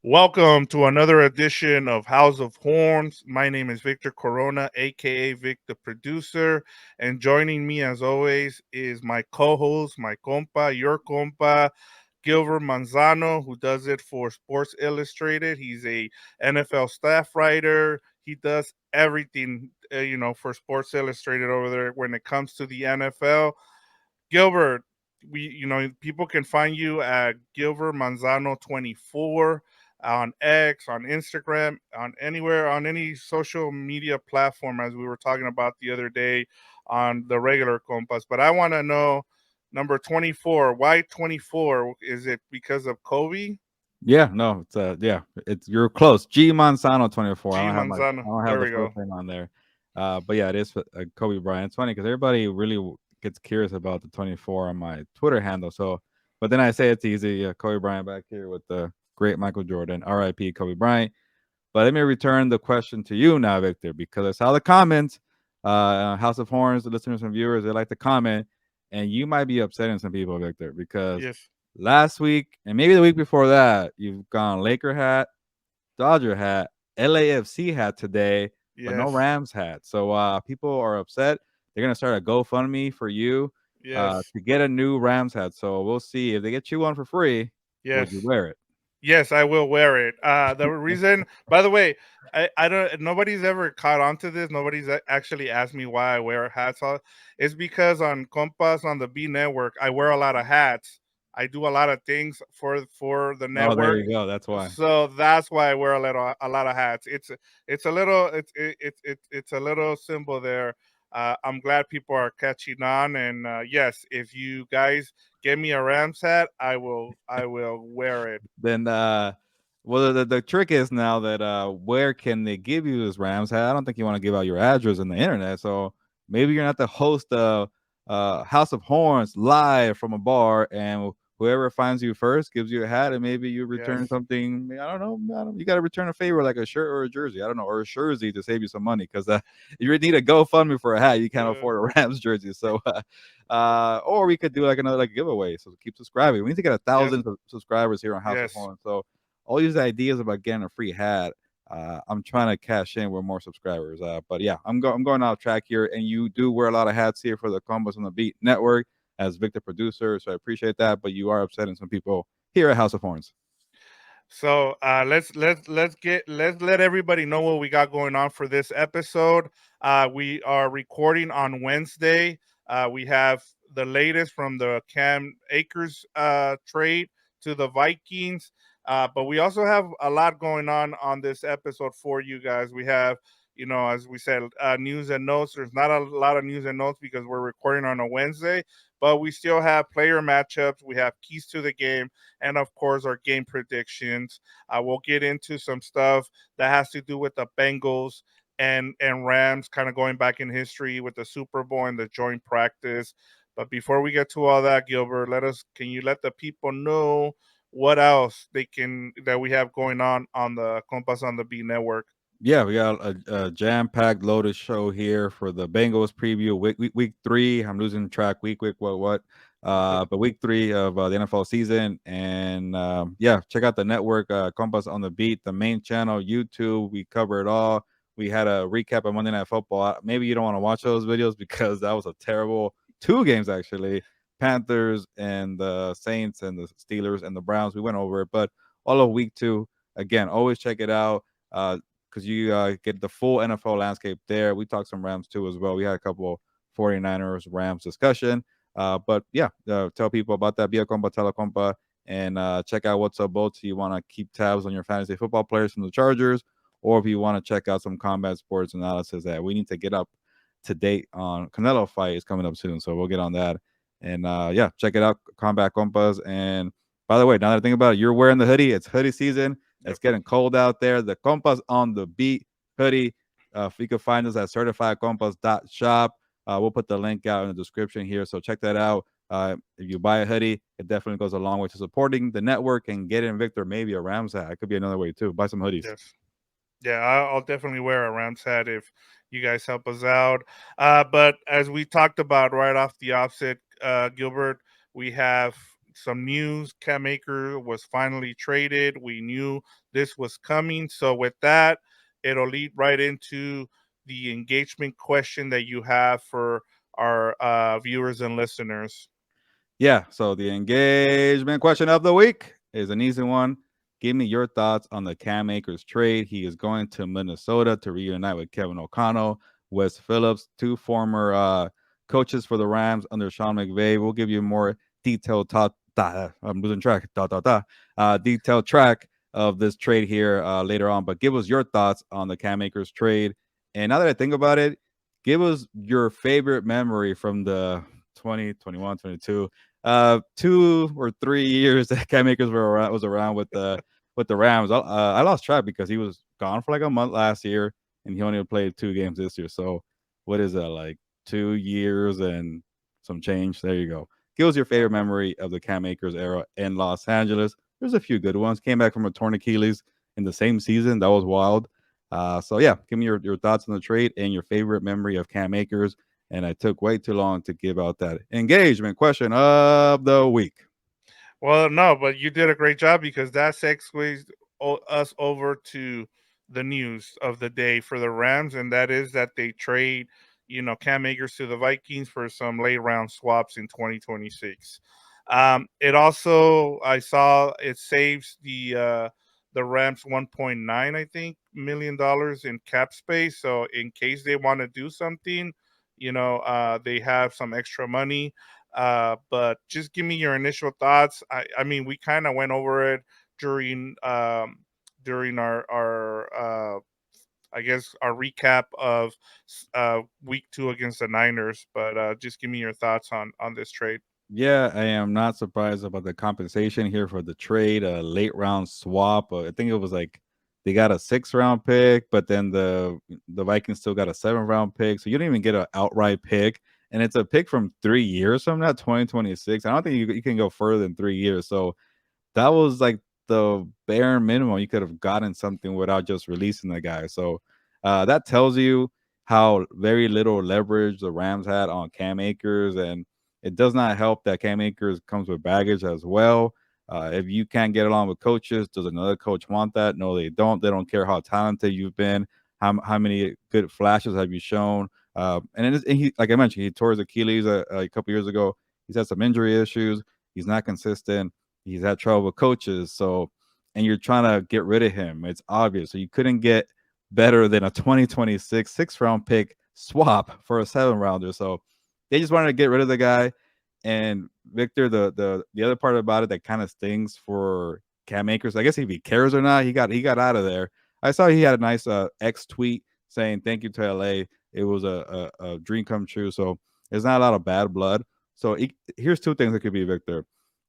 Welcome to another edition of House of Horns. My name is Victor Corona, aka Vic the producer, and joining me as always is my co-host, my compa, your compa, Gilbert Manzano, who does it for Sports Illustrated. He's a NFL staff writer. He does everything, for Sports Illustrated over there when it comes to the NFL. Gilbert, people can find you at Gilbert Manzano 24 on X, on Instagram, on anywhere, on any social media platform, as we were talking about the other day on the regular Compas. But I want to know number 24. Why 24? Is it because of Kobe? Yeah, no, it's you're close. G Manzano 24. G I Manzano. don't have There the we first go. name on there. But yeah, it is Kobe Bryant. It's funny because everybody really gets curious about the 24 on my Twitter handle. So, but then I say it's easy. Kobe Bryant back here with the great Michael Jordan, R.I.P. Kobe Bryant. But let me return the question to you now, Victor, because I saw the comments. House of Horns, the listeners and viewers, they like to comment, and you might be upsetting some people, Victor, because Yes. last week and maybe the week before that, you've gone Laker hat, Dodger hat, LAFC hat today, but no Yes. Rams hat. So people are upset. They're gonna start a GoFundMe for you Yes. to get a new Rams hat. So we'll see if they get you one for free. Would you Yes. wear it? Yes, I will wear it. The reason, by the way, I don't. Nobody's ever caught on to this. Nobody's actually asked me why I wear hats. It's because on Compas on the B network, I wear a lot of hats. I do a lot of things for the Oh, there network, you go. That's why. so that's why I wear a lot of hats. It's a little it's a little symbol there. I'm glad people are catching on, and yes, if you guys get me a Rams hat, I will wear it. Then well the trick is now that where can they give you this Rams hat? I don't think you want to give out your address on the internet. So maybe you're not the host of House of Horns live from a bar, and whoever finds you first gives you a hat, and maybe you return Yes. something. I don't know. You got to return a favor like a shirt or a jersey. I don't know, or a jersey to save you some money because you need a GoFundMe for a hat. You can't Uh, afford a Rams jersey. So or we could do like another like giveaway. So keep subscribing. We need to get a yes. thousand subscribers here on House of Yes. Horns. So all these ideas about getting a free hat. I'm trying to cash in with more subscribers. But yeah, I'm going off track here, and you do wear a lot of hats here for the Combos on the Beat Network as Victor producer, so I appreciate that. But you are upsetting some people here at House of Horns. So let's let everybody know what we got going on for this episode. We are recording on Wednesday. We have the latest from the Cam Akers trade to the Vikings. But we also have a lot going on this episode for you guys. We have, as we said, news and notes. There's not a lot of news and notes because we're recording on a Wednesday, but we still have player matchups. We have keys to the game, and of course our game predictions. We'll get into some stuff that has to do with the Bengals and Rams, kind of going back in history with the Super Bowl and the joint practice. But before we get to all that, Gilbert, can you let the people know what else that we have going on the Compas on the B network? Yeah, we got a jam-packed, loaded show here for the Bengals preview. Week 3. I'm losing track. Week. What? But week 3 of the NFL season, and yeah, check out the network, Compass on the Beat, the main channel, YouTube. We cover it all. We had a recap of Monday Night Football. Maybe you don't want to watch those videos because that was a terrible 2 games actually. Panthers and the Saints and the Steelers and the Browns. We went over it, but all of week 2. Again, always check it out. Because you get the full NFL landscape there. We talked some Rams too as well. We had a couple 49ers Rams discussion. But yeah, tell people about that. Be a compa, tell a compa, and check out what's up both. So you want to keep tabs on your fantasy football players from the Chargers, or if you want to check out some combat sports analysis that we need to get up to date on. Canelo fight is coming up soon, so we'll get on that. And yeah, check it out, Combat Compas. And by the way, now that I think about it, you're wearing the hoodie. It's hoodie season. Yep. It's getting cold out there. The Compas on the Beat hoodie. If you can find us at certifiedcompas.shop. We'll put the link out in the description here. So check that out. If you buy a hoodie, it definitely goes a long way to supporting the network and getting Victor maybe a Rams hat. It could be another way too. Buy some hoodies. Yes. Yeah, I'll definitely wear a Rams hat if you guys help us out. But as we talked about right off the offset, Gilbert, we have some news. Cam Akers was finally traded. We knew this was coming. So with that, it'll lead right into the engagement question that you have for our viewers and listeners. Yeah. So the engagement question of the week is an easy one. Give me your thoughts on the Cam Akers trade. He is going to Minnesota to reunite with Kevin O'Connell, Wes Phillips, two former coaches for the Rams under Sean McVay. We'll give you more detailed thought. I'm losing track. Detailed track of this trade here later on. But give us your thoughts on the Cam Akers trade. And now that I think about it, give us your favorite memory from the 20, 21, 22 2 or 3 years that Cam Akers was around with the Rams. I lost track because he was gone for like a month last year, and he only played 2 games this year. So what is that, like 2 years and some change? There you go. Give us your favorite memory of the Cam Akers era in Los Angeles. There's a few good ones. Came back from a torn Achilles in the same season. That was wild. So yeah, give me your thoughts on the trade and your favorite memory of Cam Akers, and I took way too long to give out that engagement question of the week. Well, no, but you did a great job because that segues us over to the news of the day for the Rams, and that is that they trade, Cam Akers to the Vikings for some late round swaps in 2026. It also, I saw it saves the Rams 1.9, I think, $1 million in cap space. So in case they want to do something, they have some extra money. But just give me your initial thoughts. I mean, we kind of went over it during during our I guess our recap of week 2 against the Niners. But just give me your thoughts on this trade. Yeah, I am not surprised about the compensation here for the trade, a late round swap. I think it was like they got a 6 round pick, but then the Vikings still got a 7 round pick. So you don't even get an outright pick. And it's a pick from 3 years from that 2026. I don't think you can go further than 3 years. So that was like the bare minimum you could have gotten something without just releasing the guy. So that tells you how very little leverage the Rams had on Cam Akers, and it does not help that Cam Akers comes with baggage as well. If you can't get along with coaches, does another coach want that? No, they don't. They don't care how talented you've been, how many good flashes have you shown. And he, like I mentioned, he tore his Achilles a couple years ago. He's had some injury issues. He's not consistent. He's had trouble with coaches. So, and you're trying to get rid of him. It's obvious. So you couldn't get better than a 2026 6 round pick swap for a 7 rounder. So they just wanted to get rid of the guy. And Victor, the other part about it that kind of stings for Cam Akers, I guess if he cares or not, he got out of there. I saw he had a nice X tweet saying thank you to LA. It was a dream come true. So there's not a lot of bad blood. So here's two things that could be, Victor.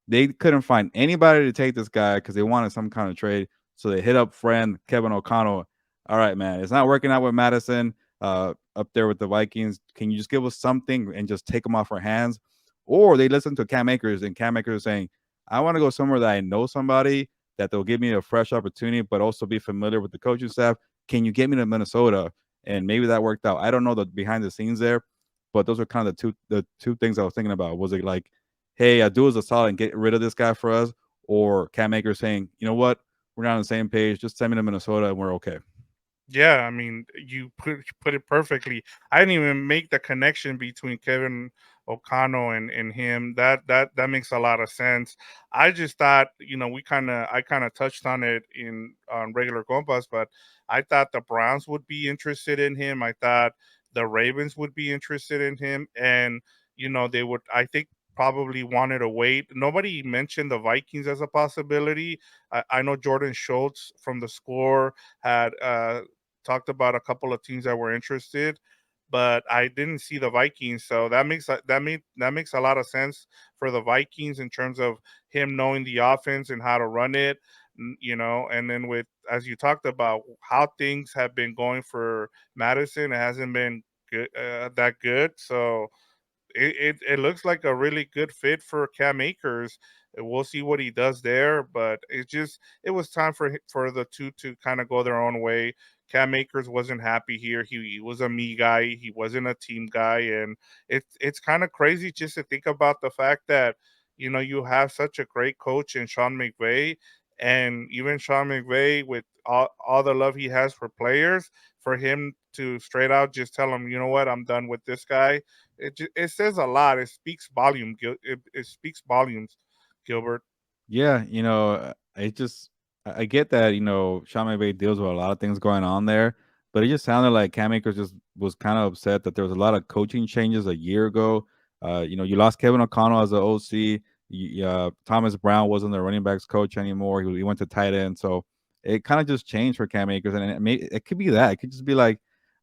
They couldn't find anybody to take this guy because they wanted some kind of trade. So they hit up friend Kevin O'Connell. All right, man, it's not working out with Madison up there with the Vikings. Can you just give us something and just take him off our hands? Or they listen to Cam Akers, and Cam Akers is saying, I want to go somewhere that I know somebody, that they'll give me a fresh opportunity, but also be familiar with the coaching staff. Can you get me to Minnesota? And maybe that worked out. I don't know the behind the scenes there, but those are kind of the two things I was thinking about. Was it like, hey, do us a solid and get rid of this guy for us, or Cam Akers saying, you know what, we're not on the same page. Just send me to Minnesota and we're okay. Yeah, I mean, you put it perfectly. I didn't even make the connection between Kevin O'Connell and him. That makes a lot of sense. I just thought, I kind of touched on it in on regular Compas, but I thought the Browns would be interested in him. I thought the Ravens would be interested in him, and they would. I think probably wanted to wait. Nobody mentioned the Vikings as a possibility. I know Jordan Schultz from the Score had talked about a couple of teams that were interested, but I didn't see the Vikings. So that makes a lot of sense for the Vikings in terms of him knowing the offense and how to run it. And then with as you talked about how things have been going for Madison, it hasn't been good that good. So it looks like a really good fit for Cam Akers. We'll see what he does there, but it was time for the two to kind of go their own way. Cam Akers wasn't happy here. He was a me guy. He wasn't a team guy, and it's kind of crazy just to think about the fact that you have such a great coach in Sean McVay, and even Sean McVay, with all the love he has for players, for him to straight out just tell him, you know what, I'm done with this guy. It says a lot. It speaks volume. It speaks volumes, Gilbert. Yeah, it just I get that, Sean McVay deals with a lot of things going on there, but it just sounded like Cam Akers just was kind of upset that there was a lot of coaching changes a year ago. You lost Kevin O'Connell as the OC. Thomas Brown wasn't the running backs coach anymore. He went to tight end, so it kind of just changed for Cam Akers, and it could be that. It could just be like,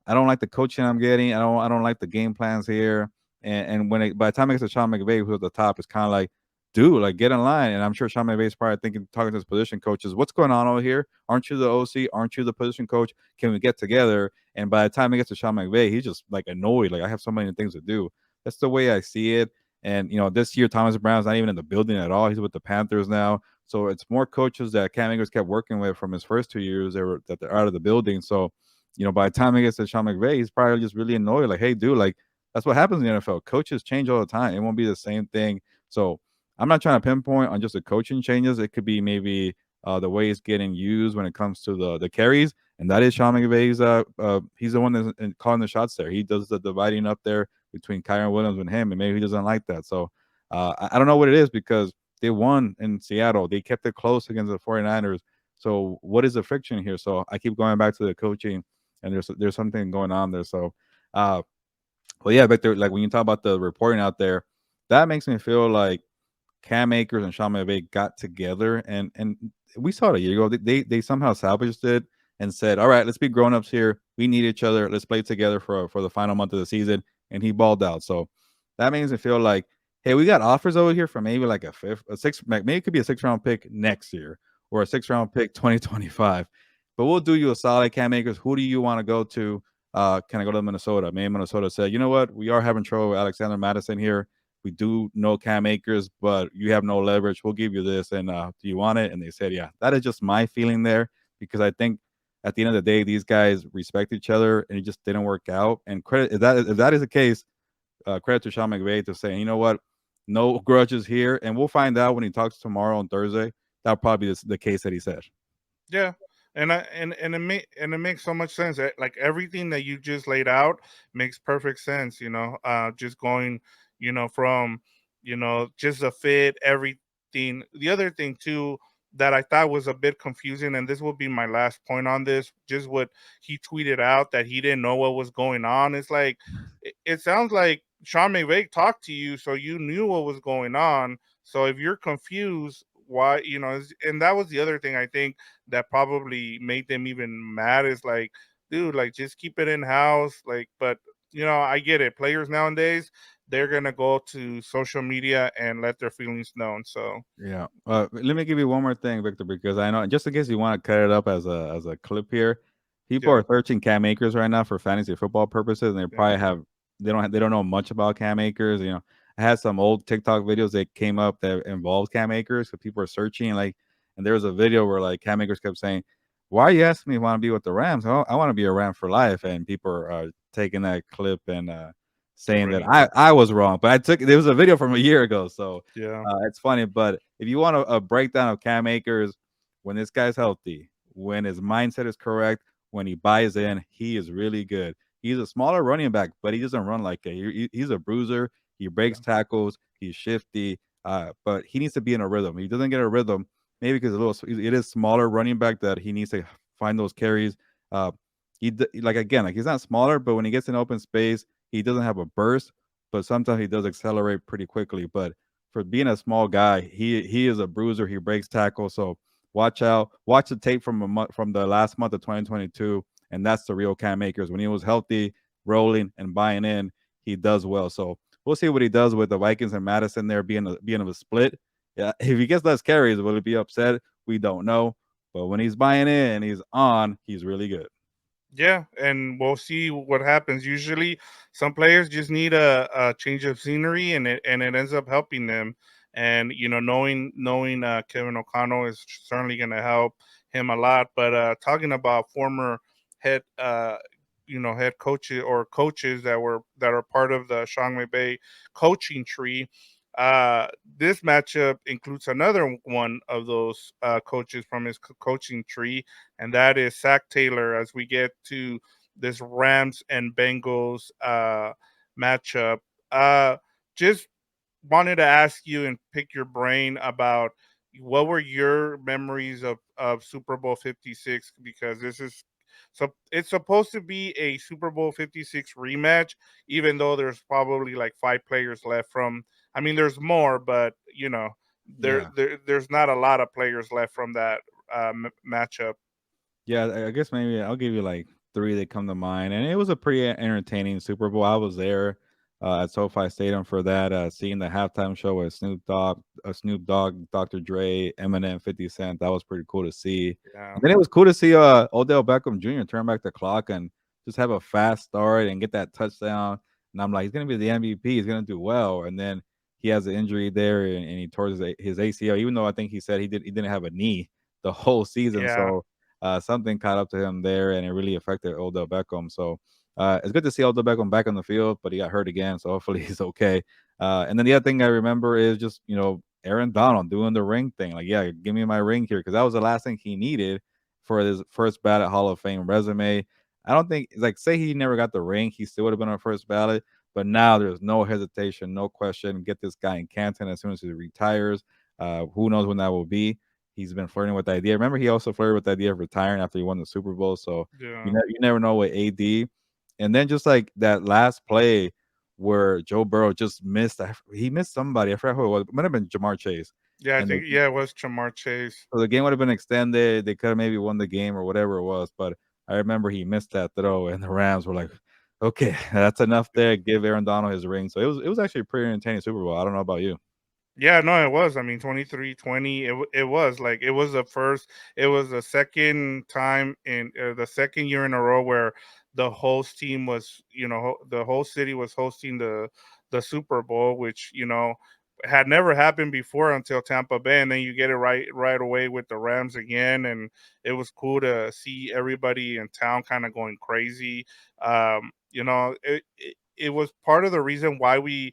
I don't like the coaching I'm getting. I don't like the game plans here. And by the time it gets to Sean McVay, who's at the top, it's kind of like, dude, like get in line. And I'm sure Sean McVay is probably thinking, talking to his position coaches, what's going on over here? Aren't you the OC? Aren't you the position coach? Can we get together? And by the time it gets to Sean McVay, he's just like annoyed. Like, I have so many things to do. That's the way I see it. And this year Thomas Brown's not even in the building at all. He's with the Panthers now. So it's more coaches that Cam Akers kept working with from his first 2 years that they're out of the building. So, by the time he gets to Sean McVay, he's probably just really annoyed. Like, hey, dude, like that's what happens in the NFL. Coaches change all the time. It won't be the same thing. So I'm not trying to pinpoint on just the coaching changes. It could be maybe the way it's getting used when it comes to the carries, and that is Sean McVay's. He's the one that's calling the shots there. He does the dividing up there between Kyron Williams and him, and maybe he doesn't like that. So I don't know what it is because they won in Seattle. They kept it close against the 49ers. So what is the friction here? So I keep going back to the coaching, and there's something going on there. So, uh, well, yeah, Victor, like when you talk about the reporting out there, that makes me feel like Cam Akers and Sean McVay got together, and we saw it a year ago. They somehow salvaged it and said, "All right, let's be grown ups here. We need each other. Let's play together for the final month of the season." And he balled out. So that makes me feel like, hey, we got offers over here for maybe like a fifth, a six, maybe it could be a 6 round pick next year or a 6 round pick 2025. But we'll do you a solid, Cam Akers. Who do you want to go to? Can I go to Minnesota? Maybe Minnesota said, you know what, we are having trouble with Alexander Madison here. We do know Cam Akers, but you have no leverage. We'll give you this, and do you want it? And they said, yeah. That is just my feeling there because I think at the end of the day, these guys respect each other, and it just didn't work out. And credit if that is the case, credit to Sean McVay to saying, you know what, no grudges here, and we'll find out when he talks tomorrow on Thursday. That'll probably be the case that he said. Yeah, and it makes so much sense. Like everything that you just laid out makes perfect sense. Just going, from, just the fit, everything. The other thing too that I thought was a bit confusing, and this will be my last point on this, just what he tweeted out that he didn't know what was going on. It's like it sounds like Sean McVay talked to you, so you knew what was going on. So if you're confused, why, and that was the other thing I think that probably made them even mad is like, dude, like just keep it in house. Like, but I get it. Players nowadays, they're gonna go to social media and let their feelings known. So Yeah. Let me give you one more thing, Victor, because I know just in case you want to cut it up as a clip here, people yeah, are searching Cam Akers right now for fantasy football purposes, and yeah, they don't know much about Cam Akers. I had some old TikTok videos that came up that involved Cam Akers, so people are searching and there was a video where like Cam Akers kept saying, "Why are you asking me if I want to be with the Rams? I want to be a Ram for life," and people are taking that clip and saying that running with I was wrong, but there was a video from a year ago, so yeah, it's funny, but if you want a breakdown of Cam Akers, when this guy's healthy, when his mindset is correct, when he buys in, he is really good. He's a smaller running back, but he doesn't run like he's a bruiser. He breaks yeah, tackles. He's shifty, but he needs to be in a rhythm. He doesn't get a rhythm, maybe because it is smaller running back that he needs to find those carries. Uh, like again, like he's not smaller, but when he gets in open space, he doesn't have a burst, but sometimes he does accelerate pretty quickly. But for being a small guy, he is a bruiser. He breaks tackles. So watch out. Watch the tape from the last month of 2022, and that's the real Cam Akers. When he was healthy, rolling and buying in, he does well. So we'll see what he does with the Vikings and Madison there being of a split. Yeah, if he gets less carries, will he be upset? We don't know. But when he's buying in and he's on, he's really good. yeah, and we'll see what happens. Usually, some players just need a change of scenery, and it ends up helping them. And knowing Kevin O'Connell is certainly going to help him a lot. But talking about former head head coaches or coaches that are part of the Sean McVay coaching tree. uh, this matchup includes another one of those coaches from his coaching tree, and that is Zach Taylor. As we get to this Rams and Bengals matchup, uh, just wanted to ask you and pick your brain about what were your memories of Super Bowl 56, because this is, so it's supposed to be a Super Bowl 56 rematch, even though there's probably like five players left from, I mean there's more, but Yeah. there's not a lot of players left from that matchup. Yeah, I guess maybe I'll give you like three that come to mind, and it was a pretty entertaining Super Bowl. I was there at SoFi Stadium for that, seeing the halftime show with Snoop Dogg, Dr. Dre, Eminem, 50 Cent. That was pretty cool to see. Yeah, And then it was cool to see Odell Beckham Jr. turn back the clock and just have a fast start and get that touchdown. And I'm like, he's gonna be the MVP. He's gonna do well. And then he has an injury there, and he tore his ACL. Even though I think he said he didn't have a knee the whole season, yeah, so something caught up to him there, and it really affected Odell Beckham. So it's good to see Odell Beckham back on the field, but he got hurt again, so hopefully he's okay. And then the other thing I remember is just Aaron Donald doing the ring thing. Like, yeah, give me my ring here, because that was the last thing he needed for his first ballot Hall of Fame resume. I don't think, like, say he never got the ring, he still would have been on first ballot. But now there's no hesitation, no question. Get this guy in Canton as soon as he retires. Who knows when that will be? He's been flirting with the idea. Remember, he also flirted with the idea of retiring after he won the Super Bowl. So yeah. you never know with AD. And then just like that last play where Joe Burrow just missed, he missed somebody. I forgot who it was. It might have been Jamar Chase. Yeah, I And think, yeah, it was Jamar Chase. so the game would have been extended. They could have maybe won the game or whatever it was. But I remember he missed that throw, and the Rams were like, "Okay, that's enough there. Give Aaron Donald his ring." So it was actually a pretty entertaining Super Bowl. I don't know about you. Yeah, no, it was. I mean, 23-20. It was like, it was the first. It was the second time in the second year in a row where the host team was, the whole city was hosting the Super Bowl, which had never happened before until Tampa Bay, and then you get it right away with the Rams again, and it was cool to see everybody in town kind of going crazy. It was part of the reason why we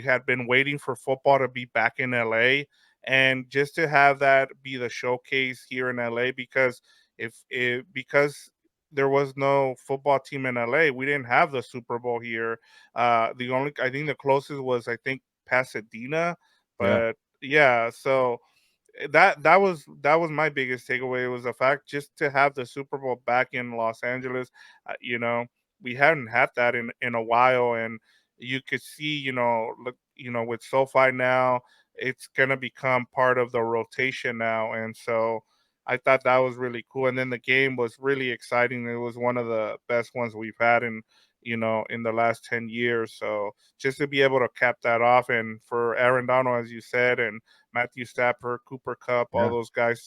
had been waiting for football to be back in LA, and just to have that be the showcase here in LA, because because there was no football team in LA, we didn't have the Super Bowl here. The only, I think the closest was, I think, Pasadena, Yeah, but yeah, so that was my biggest takeaway, was the fact just to have the Super Bowl back in Los Angeles. We hadn't had that in a while, and you could see, look, with SoFi now, it's gonna become part of the rotation now, and so I thought that was really cool. And then the game was really exciting. It was one of the best ones we've had in the last 10 years. So just to be able to cap that off, and for Aaron Donald, as you said, and Matthew Stafford, Cooper Cup, all yeah. those guys.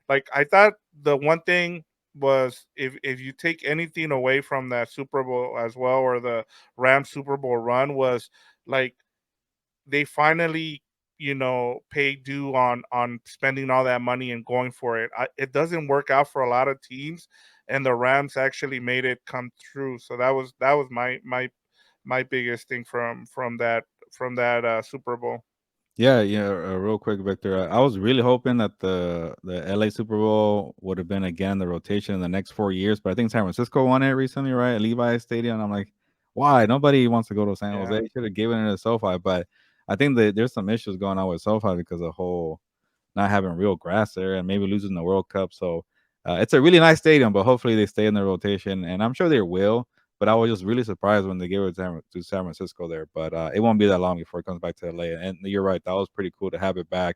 Like, I thought the one thing was, if you take anything away from that Super Bowl as well, or the Rams Super Bowl run, was like they finally pay due on spending all that money and going for it. It doesn't work out for a lot of teams, and the Rams actually made it come true. So that was my biggest thing from that Super Bowl. Yeah, real quick, Victor. I was really hoping that the LA Super Bowl would have been again the rotation in the next 4 years, but I think San Francisco won it recently, right? At Levi's Stadium. I'm like, why? Nobody wants to go to San Yeah. Jose. Should have given it to SoFi, but I think that there's some issues going on with SoFi because of the whole not having real grass there and maybe losing the World Cup. So it's a really nice stadium, but hopefully they stay in the rotation, and I'm sure they will. But I was just really surprised when they gave it to San Francisco there. But it won't be that long before it comes back to LA. And you're right, that was pretty cool to have it back.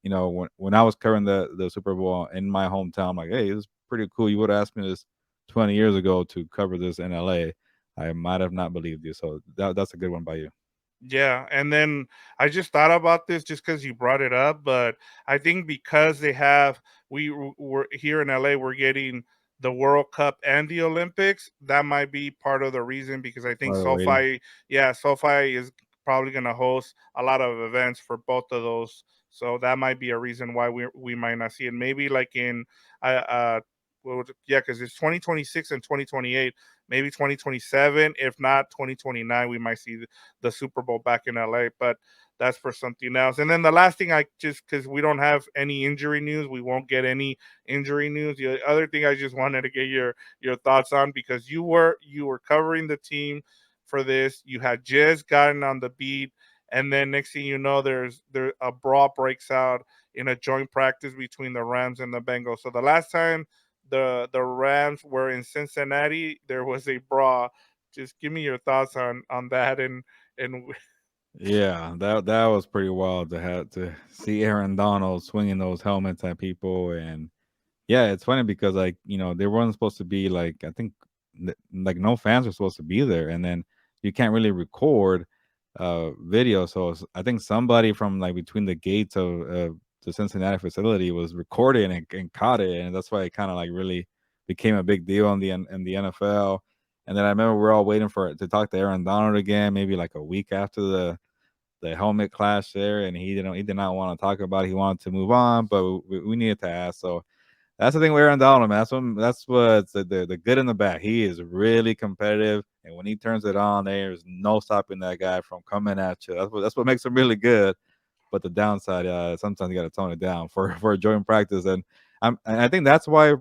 When I was covering the Super Bowl in my hometown, I'm like, hey, this is pretty cool. You would have asked me this 20 years ago to cover this in LA. I might have not believed you. So that's a good one by you. Yeah, and then I just thought about this just because you brought it up, but I think because we're here in LA, we're getting the World Cup and the Olympics. That might be part of the reason, because I think By the way, SoFi is probably going to host a lot of events for both of those. So that might be a reason why we might not see it. Maybe like in yeah, because it's 2026 and 2028. Maybe 2027, if not 2029, we might see the Super Bowl back in LA. But that's for something else. And then the last thing, I just, because we don't have any injury news, we won't get any injury news. The other thing I just wanted to get your thoughts on, because you were covering the team for this. You had just gotten on the beat, and then next thing you know, there a brawl breaks out in a joint practice between the Rams and the Bengals. So the last time the Rams were in Cincinnati, there was a brawl. Just give me your thoughts on that, and Yeah, that was pretty wild to have to see Aaron Donald swinging those helmets at people. And yeah, it's funny because like they weren't supposed to be like, I think like no fans were supposed to be there, and then you can't really record video. So I think somebody from like between the gates of the Cincinnati facility was recording and caught it, and that's why it kind of like really became a big deal in the NFL. And then I remember we're all waiting for it to talk to Aaron Donald again, maybe like a week after the helmet clash there, and he did not want to talk about it. He wanted to move on, but we needed to ask. So that's the thing with Aaron Donald, man. That's what's the good and the bad. He is really competitive, and when he turns it on, there's no stopping that guy from coming at you. That's what makes him really good. But the downside, sometimes you got to tone it down for for a joint practice, and I think that's why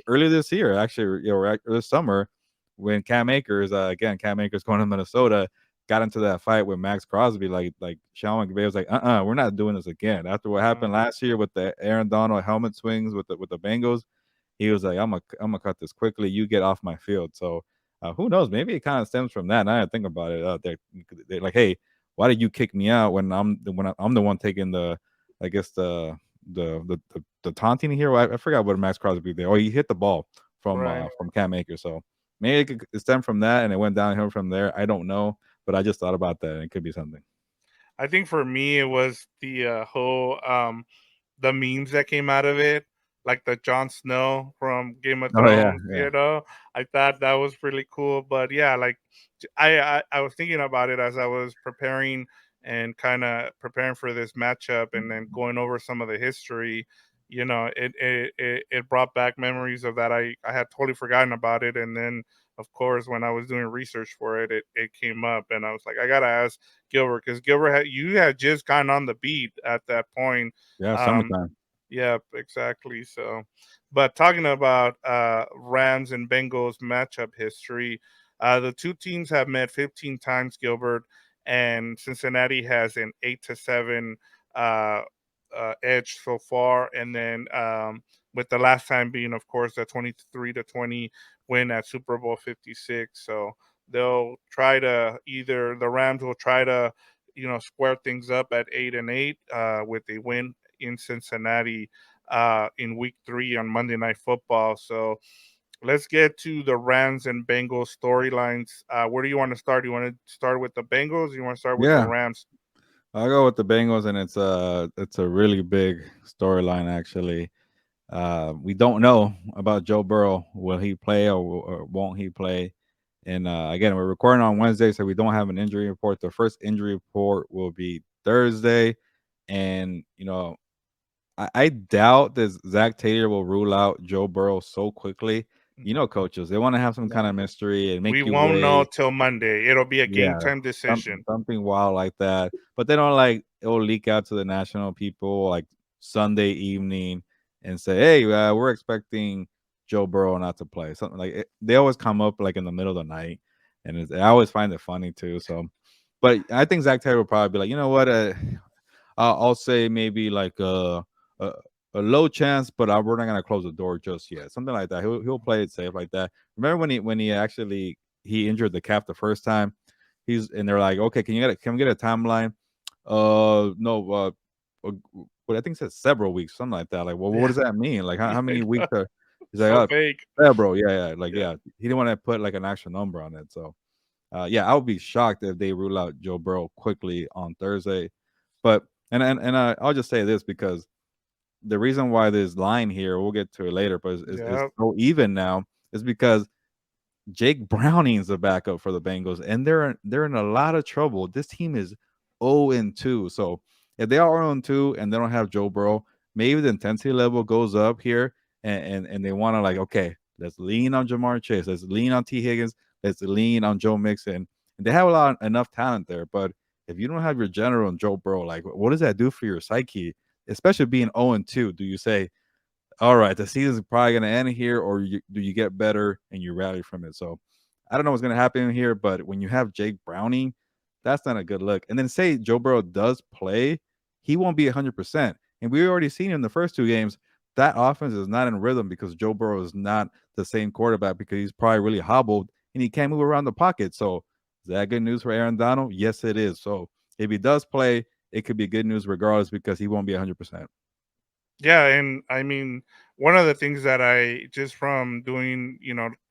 earlier this year, actually, this summer, when Cam Akers, again, Cam Akers going to Minnesota, got into that fight with Max Crosby, like Sean McVay was like, we're not doing this again. After what happened last year with the Aaron Donald helmet swings with the Bengals, he was like, I'm gonna cut this quickly. You get off my field. So who knows? Maybe it kind of stems from that. Now I think about it, they're like, hey, why did you kick me out when I'm the one taking the, I guess the taunting here? I forgot what Max Crosby did. Oh, he hit the ball right. from Cam Akers. So maybe it stemmed from that, and it went downhill from there. I don't know, but I just thought about that, and it could be something. I think for me it was the whole the memes that came out of it, like the Jon Snow from Game of Oh yeah, Thrones. yeah, I thought that was really cool. But yeah, like I was thinking about it as I was preparing and kind of preparing for this matchup, and then going over some of the history. It brought back memories of that. I had totally forgotten about it, and then of course when I was doing research for it, it came up, and I was like, I gotta ask Gilbert, because Gilbert you had just gotten on the beat at that point. yeah. Um, Summertime. yeah, exactly. So, but talking about Rams and Bengals matchup history, the two teams have met 15 times, Gilbert, and Cincinnati has an 8-7 uh, edge so far. And then with the last time being, of course, the 23-20 win at Super Bowl 56. So they'll try to, either the Rams will try to, square things up at 8-8 with a win in Cincinnati in Week 3 on Monday Night Football. So let's get to the Rams and Bengals storylines. Where do you want to start? Do you want to start with the Bengals? Or you want to start with the Yeah, Rams? I'll go with the Bengals, and it's a really big storyline actually. We don't know about Joe Burrow. Will he play or won't he play? And again, we're recording on Wednesday, so we don't have an injury report. The first injury report will be Thursday, and I doubt that Zach Taylor will rule out Joe Burrow so quickly. Coaches, they want to have some kind No, of mystery and we make you won't know wait. till Monday. It'll be a game Yeah, time decision. something wild like that. But they don't like it will leak out to the national people like Sunday evening and say, "Hey, we're expecting Joe Burrow not to play." Something like they always come up like in the middle of the night, and I always find it funny too. So, but I think Zach Taylor will probably be like, you know what? I'll say maybe like a, a low chance, but we're not gonna close the door just yet. Something like that. He'll play it safe like that. Remember when he actually he injured the calf the first time? And they're like, okay, can we get a timeline? No, uh, but I think it says several weeks, something like that. Like, well, what Yeah, does that mean? Like, how I many know. weeks are? He's like, So fake. several, yeah, like Yeah. yeah. He didn't want to put like an actual number on it, so yeah, I would be shocked if they rule out Joe Burrow quickly on Thursday. But I'll just say this because the reason why this line here, we'll get to it later, but is Yeah. so even now is because Jake Browning's the backup for the Bengals, and they're in a lot of trouble. This team is 0-2. So if they are 0-2 and they don't have Joe Burrow, maybe the intensity level goes up here, and they want to like, okay, let's lean on Jamar Chase, let's lean on T. Higgins, let's lean on Joe Mixon. And they have enough talent there, but if you don't have your general and Joe Burrow, like what does that do for your psyche? Especially being 0-2. Do you say, all right, the season's probably going to end here, or do you get better and you rally from it? So I don't know what's going to happen here, but when you have Jake Browning, that's not a good look. And then say Joe Burrow does play, he won't be 100%. And we already seen in the first two games that offense is not in rhythm because Joe Burrow is not the same quarterback because he's probably really hobbled and he can't move around the pocket. So is that good news for Aaron Donald? Yes, it is. So if he does play, it could be good news regardless because he won't be 100%. Yeah, and I mean, one of the things that I just from doing,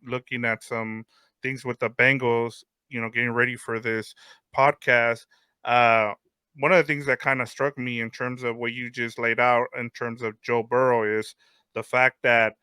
looking at some things with the Bengals, getting ready for this podcast, uh, one of the things that kind of struck me in terms of what you just laid out in terms of Joe Burrow is the fact that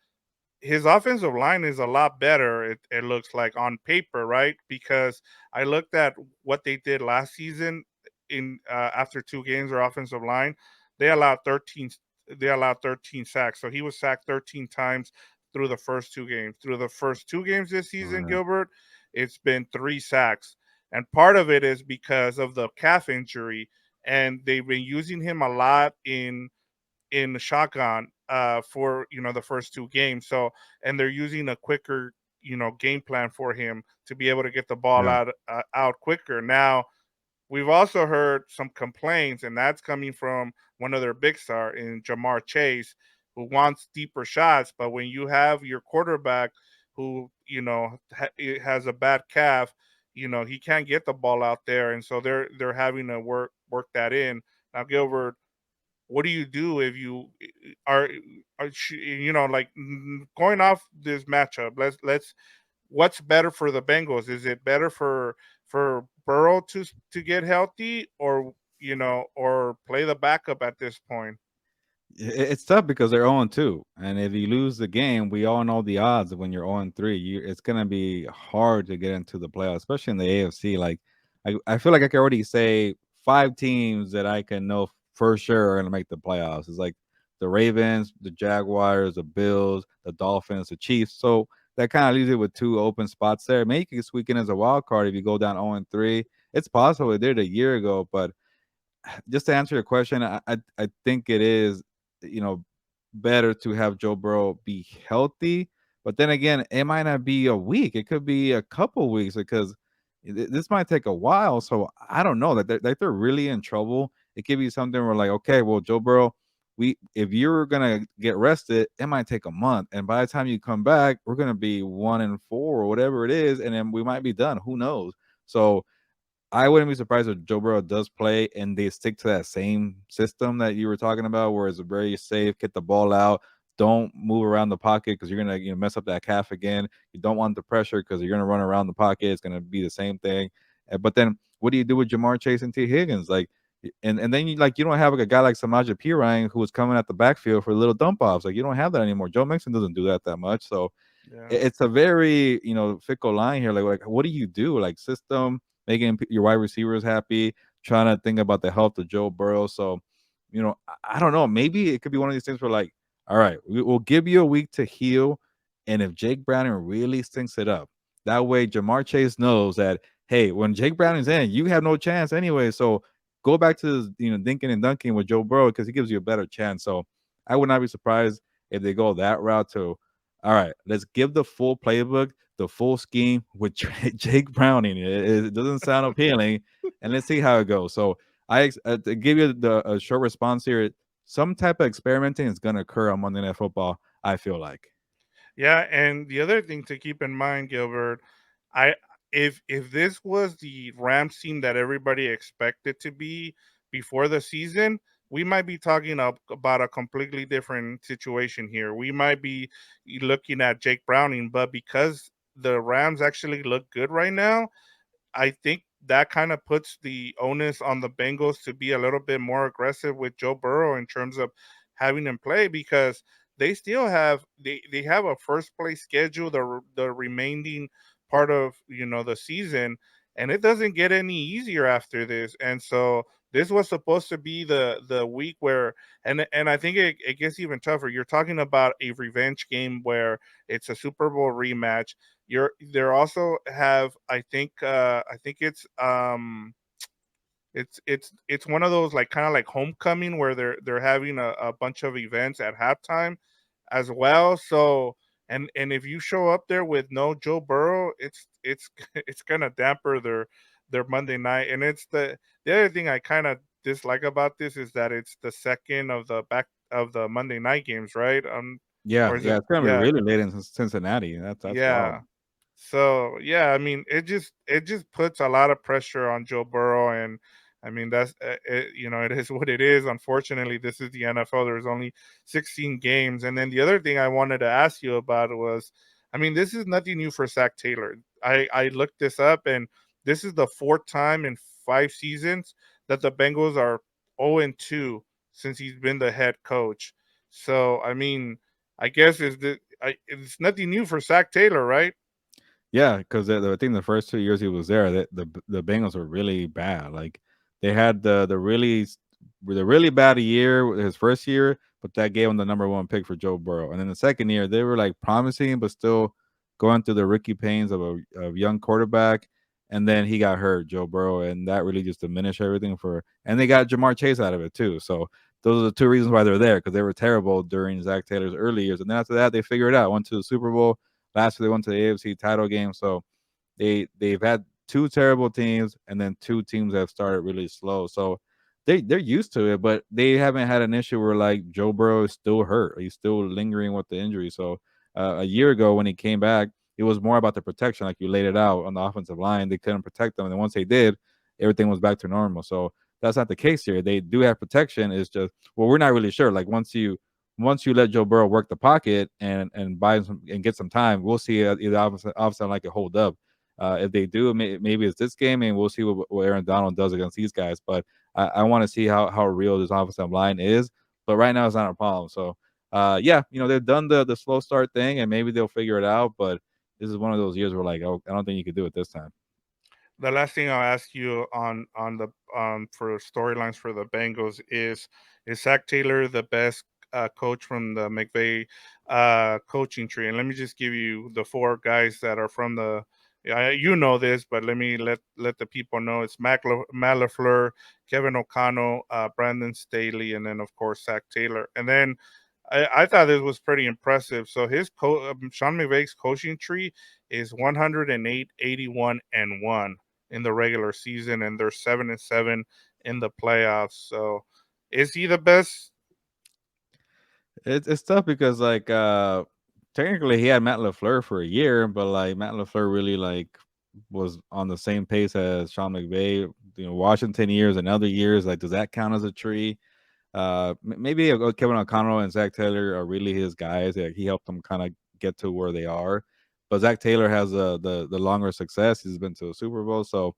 his offensive line is a lot better. It looks like on paper, right? Because I looked at what they did last season in after two games, their offensive line they allowed 13. They allowed 13 sacks, so he was sacked 13 times through the first two games. Through the first two games this season, Right. Gilbert, it's been three sacks, and part of it is because of the calf injury, and they've been using him a lot in the shotgun for the first two games. So and they're using a quicker game plan for him to be able to get the ball Yeah. out quicker. Now we've also heard some complaints, and that's coming from one of their big star in Jamar Chase, who wants deeper shots. But when you have your quarterback who has a bad calf, he can't get the ball out there, and so they're having to work that in. Now, Gilbert, what do you do if you are like going off this matchup? Let's what's better for the Bengals? Is it better for Burrow to get healthy, or or play the backup at this point? It's tough because they're 0-2, and if you lose the game, we all know the odds of when you're 0-3. It's gonna be hard to get into the playoffs, especially in the AFC. Like, I feel like I can already say 5 teams that I can know for sure are gonna make the playoffs. It's like the Ravens, the Jaguars, the Bills, the Dolphins, the Chiefs. So that kind of leaves it with two open spots there. Maybe you can squeak in as a wild card if you go down 0-3. It's possible they did a year ago, but just to answer your question, I think it is, you know, better to have Joe Burrow be healthy. But then again, it might not be a week. It could be a couple weeks because this might take a while. So I don't know that they're really in trouble. It could be something where like, okay, well, Joe Burrow, we if you're gonna get rested, it might take a month, and by the time you come back, we're gonna be 1-4 or whatever it is, and then we might be done. Who knows? So I wouldn't be surprised if Joe Burrow does play and they stick to that same system that you were talking about, where it's very safe, get the ball out, don't move around the pocket because you're gonna mess up that calf again. You don't want the pressure because you're gonna run around the pocket. It's gonna be the same thing. But then what do you do with Jamar Chase and T Higgins? Like, and then you don't have like a guy like Samaje Perine who was coming at the backfield for little dump offs. Like you don't have that anymore. Joe Mixon doesn't do that much. So Yeah. it's a very fickle line here. Like what do you do? Like system, making your wide receivers happy, trying to think about the health of Joe Burrow. So, I don't know. Maybe it could be one of these things where like, all right, we'll give you a week to heal, and if Jake Browning really stinks it up, that way Jamar Chase knows that hey, when Jake Browning's in, you have no chance anyway. So go back to dinking and dunking with Joe Burrow because he gives you a better chance. So I would not be surprised if they go that route too. All right, let's give the full playbook, the full scheme with Jake Browning. It doesn't sound appealing, and let's see how it goes. So, to give you the a short response here, some type of experimenting is going to occur on Monday Night Football. I feel like. Yeah, and the other thing to keep in mind, Gilbert, I if this was the Rams team that everybody expected to be before the season, we might be talking about a completely different situation here. We might be looking at Jake Browning, but because the Rams actually look good right now, I think that kind of puts the onus on the Bengals to be a little bit more aggressive with Joe Burrow in terms of having him play because they still have they have a first place schedule the remaining part of the season, and it doesn't get any easier after this. And so this was supposed to be the week where and I think it gets even tougher. You're talking about a revenge game where it's a Super Bowl rematch. You're there also have I think it's it's one of those like kind of like homecoming where they're having a bunch of events at halftime as well. So and if you show up there with no Joe Burrow, it's it's gonna damper their Monday night. And it's the other thing I kind of dislike about this is that it's the second of the back of the Monday night games, right? Or Yeah, is yeah, it? it's gonna be Yeah, really late in Cincinnati. That's wild. yeah. So yeah, I mean, it just puts a lot of pressure on Joe Burrow, and I mean that's it is what it is. Unfortunately, this is the NFL. There's only 16 games, and then the other thing I wanted to ask you about was, I mean, this is nothing new for Zach Taylor. I looked this up, and this is the fourth time in 5 seasons that the Bengals are 0-2 since he's been the head coach. So I mean, I guess it's nothing new for Zach Taylor, right? Yeah, because I think the first 2 years he was there, the Bengals were really bad. Like they had the really bad year his first year, but that gave him the number one pick for Joe Burrow. And then the second year they were like promising, but still going through the rookie pains of a young quarterback. And then he got hurt, Joe Burrow, and that really just diminished everything for. And they got Jamar Chase out of it too. So those are the two reasons why they're there because they were terrible during Zach Taylor's early years. And then after that, they figured it out. Went to the Super Bowl. Last year they went to the AFC title game, so they've had two terrible teams and then two teams that have started really slow. So they're used to it, but they haven't had an issue where like Joe Burrow is still hurt. He's still lingering with the injury. So a year ago when he came back, it was more about the protection, like you laid it out on the offensive line. They couldn't protect them, and then once they did, everything was back to normal. So that's not the case here. They do have protection. It's just we're not really sure. Like once you let Joe Burrow work the pocket and buy some and get some time, we'll see either offensive like it hold up. If they do, maybe it's this game, and we'll see what Aaron Donald does against these guys. But I want to see how real this offensive line is. But right now, it's not a problem. So, yeah, they've done the slow start thing, and maybe they'll figure it out. But this is one of those years where like, oh, I don't think you could do it this time. The last thing I'll ask you on the for storylines for the Bengals is Zach Taylor the best coach from the McVay coaching tree? And let me just give you the four guys that are from the. Yeah, you know this, but let me let the people know. It's Matt LaFleur, Kevin O'Connell, Brandon Staley, and then of course Zach Taylor. And then I thought this was pretty impressive. So Sean McVay's coaching tree is 108, 81, and 1 in the regular season, and they're 7-7 in the playoffs. So, is he the best? It's tough because like technically he had Matt LaFleur for a year, but like Matt LaFleur really like was on the same pace as Sean McVay. Washington years and other years. Like, does that count as a tree? Maybe Kevin O'Connell and Zach Taylor are really his guys. Like, he helped them kind of get to where they are. But Zach Taylor has the longer success. He's been to a Super Bowl, so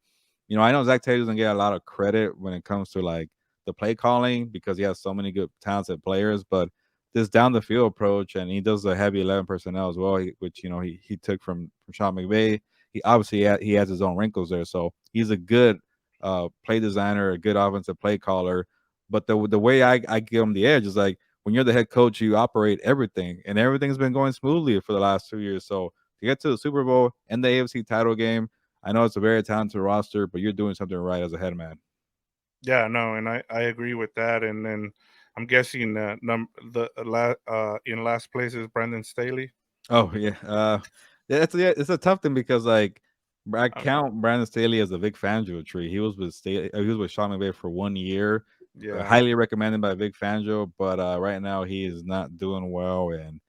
I know Zach Taylor doesn't get a lot of credit when it comes to like the play calling because he has so many good talented players. But this down the field approach, and he does the heavy 11 personnel as well, which he took from Sean McVay. He obviously he has his own wrinkles there, so he's a good play designer, a good offensive play caller. But the way I give him the edge is like when you're the head coach, you operate everything, and everything's been going smoothly for the last 2 years. So to get to the Super Bowl and the AFC title game, I know it's a very talented roster, but you're doing something right as a head man. Yeah, no, and I agree with that. And then I'm guessing in last place is Brandon Staley. Oh yeah, it's a tough thing because like I I mean, count Brandon Staley as a Vic Fangio tree. He was with Sean McVay for 1 year, yeah, highly recommended by Vic Fangio, but right now he is not doing well, and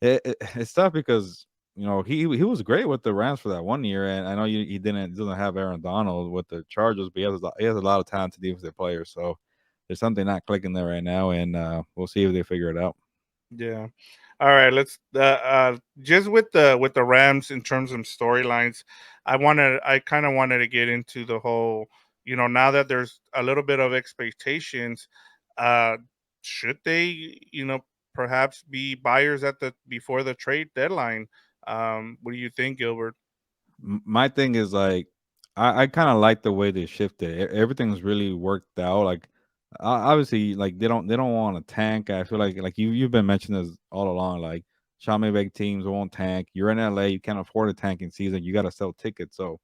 it's tough because he was great with the Rams for that 1 year, and I know he doesn't have Aaron Donald with the Chargers, but he has a lot of talented defensive players. So there's something not clicking there right now, and we'll see if they figure it out. yeah. All right, let's just with the Rams in terms of storylines. I kind of wanted to get into the whole, now that there's a little bit of expectations, uh, should they, perhaps be buyers at the before the trade deadline? What do you think, Gilbert? My thing is like I kind of like the way they shifted. Everything's really worked out. Like obviously, like they don't want to tank. I feel like you've been mentioning this all along. Like Sean McVay teams won't tank. You're in LA, you can't afford a tanking season. You got to sell tickets. So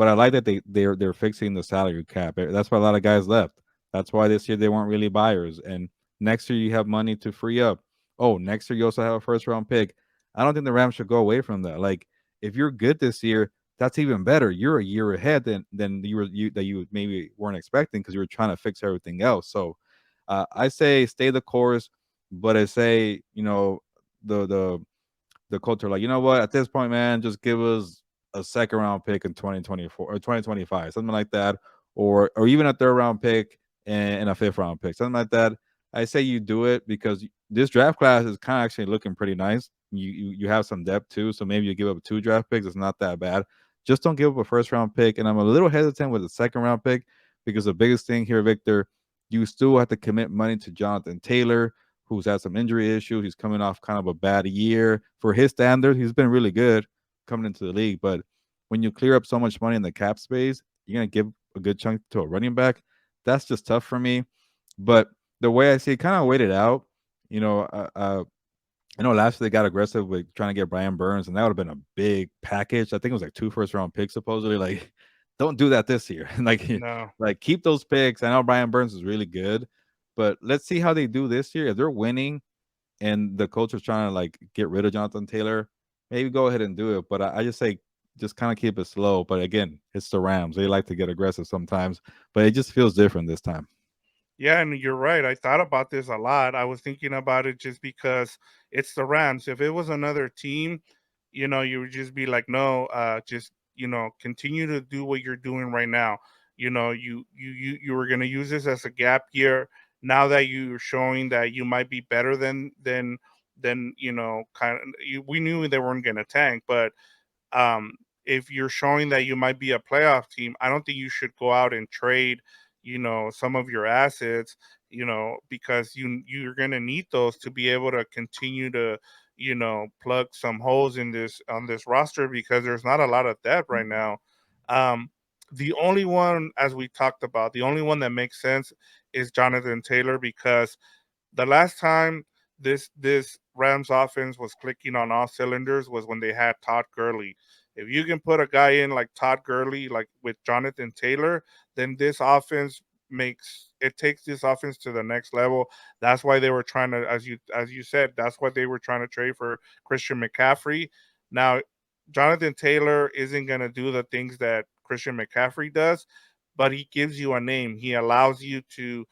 But I like that they're fixing the salary cap. That's why a lot of guys left. That's why this year they weren't really buyers. And next year you have money to free up. Oh, next year you also have a first round pick. I don't think the Rams should go away from that. Like if you're good this year, that's even better. You're a year ahead than you maybe weren't expecting because you were trying to fix everything else. So I say stay the course, but I say the the the culture like at this point, man, just give us a second round pick in 2024 or 2025, something like that, or even a third round pick and a fifth round pick, something like that. I say you do it because this draft class is kind of actually looking pretty nice. You have some depth too, so maybe you give up 2 draft picks. It's not that bad. Just don't give up a first round pick. And I'm a little hesitant with the second round pick because the biggest thing here, Victor, you still have to commit money to Jonathan Taylor, who's had some injury issues. He's coming off kind of a bad year. For his standards, he's been really good coming into the league. But when you clear up so much money in the cap space, you're going to give a good chunk to a running back. That's just tough for me. But the way I see it, kind of waited out. You know, I know last year they got aggressive with trying to get Brian Burns, and that would have been a big package. I think it was like 2 first round picks supposedly. Like, don't do that this year. No. like keep those picks. I know Brian Burns is really good, but let's see how they do this year. If they're winning and the coach is trying to like get rid of Jonathan Taylor, maybe go ahead and do it. But I just say just kind of keep it slow. But again, it's the Rams. They like to get aggressive sometimes, but it just feels different this time. Yeah, and you're right. I thought about this a lot. I was thinking about it just because it's the Rams. If it was another team, you would just be like, no, just continue to do what you're doing right now. You were gonna use this as a gap year. Now that you're showing that you might be better than kind of, we knew they weren't gonna tank, but if you're showing that you might be a playoff team, I don't think you should go out and trade, some of your assets, because you're going to need those to be able to continue to, plug some holes in this on this roster because there's not a lot of depth right now. Um, the only one, as we talked about, the only one that makes sense is Jonathan Taylor because the last time this Rams offense was clicking on all cylinders was when they had Todd Gurley. If you can put a guy in like Todd Gurley, like with Jonathan Taylor, then this offense takes this offense to the next level. That's why they were trying to, as you said, that's why they were trying to trade for Christian McCaffrey. Now, Jonathan Taylor isn't gonna do the things that Christian McCaffrey does, but he gives you a name. He allows you to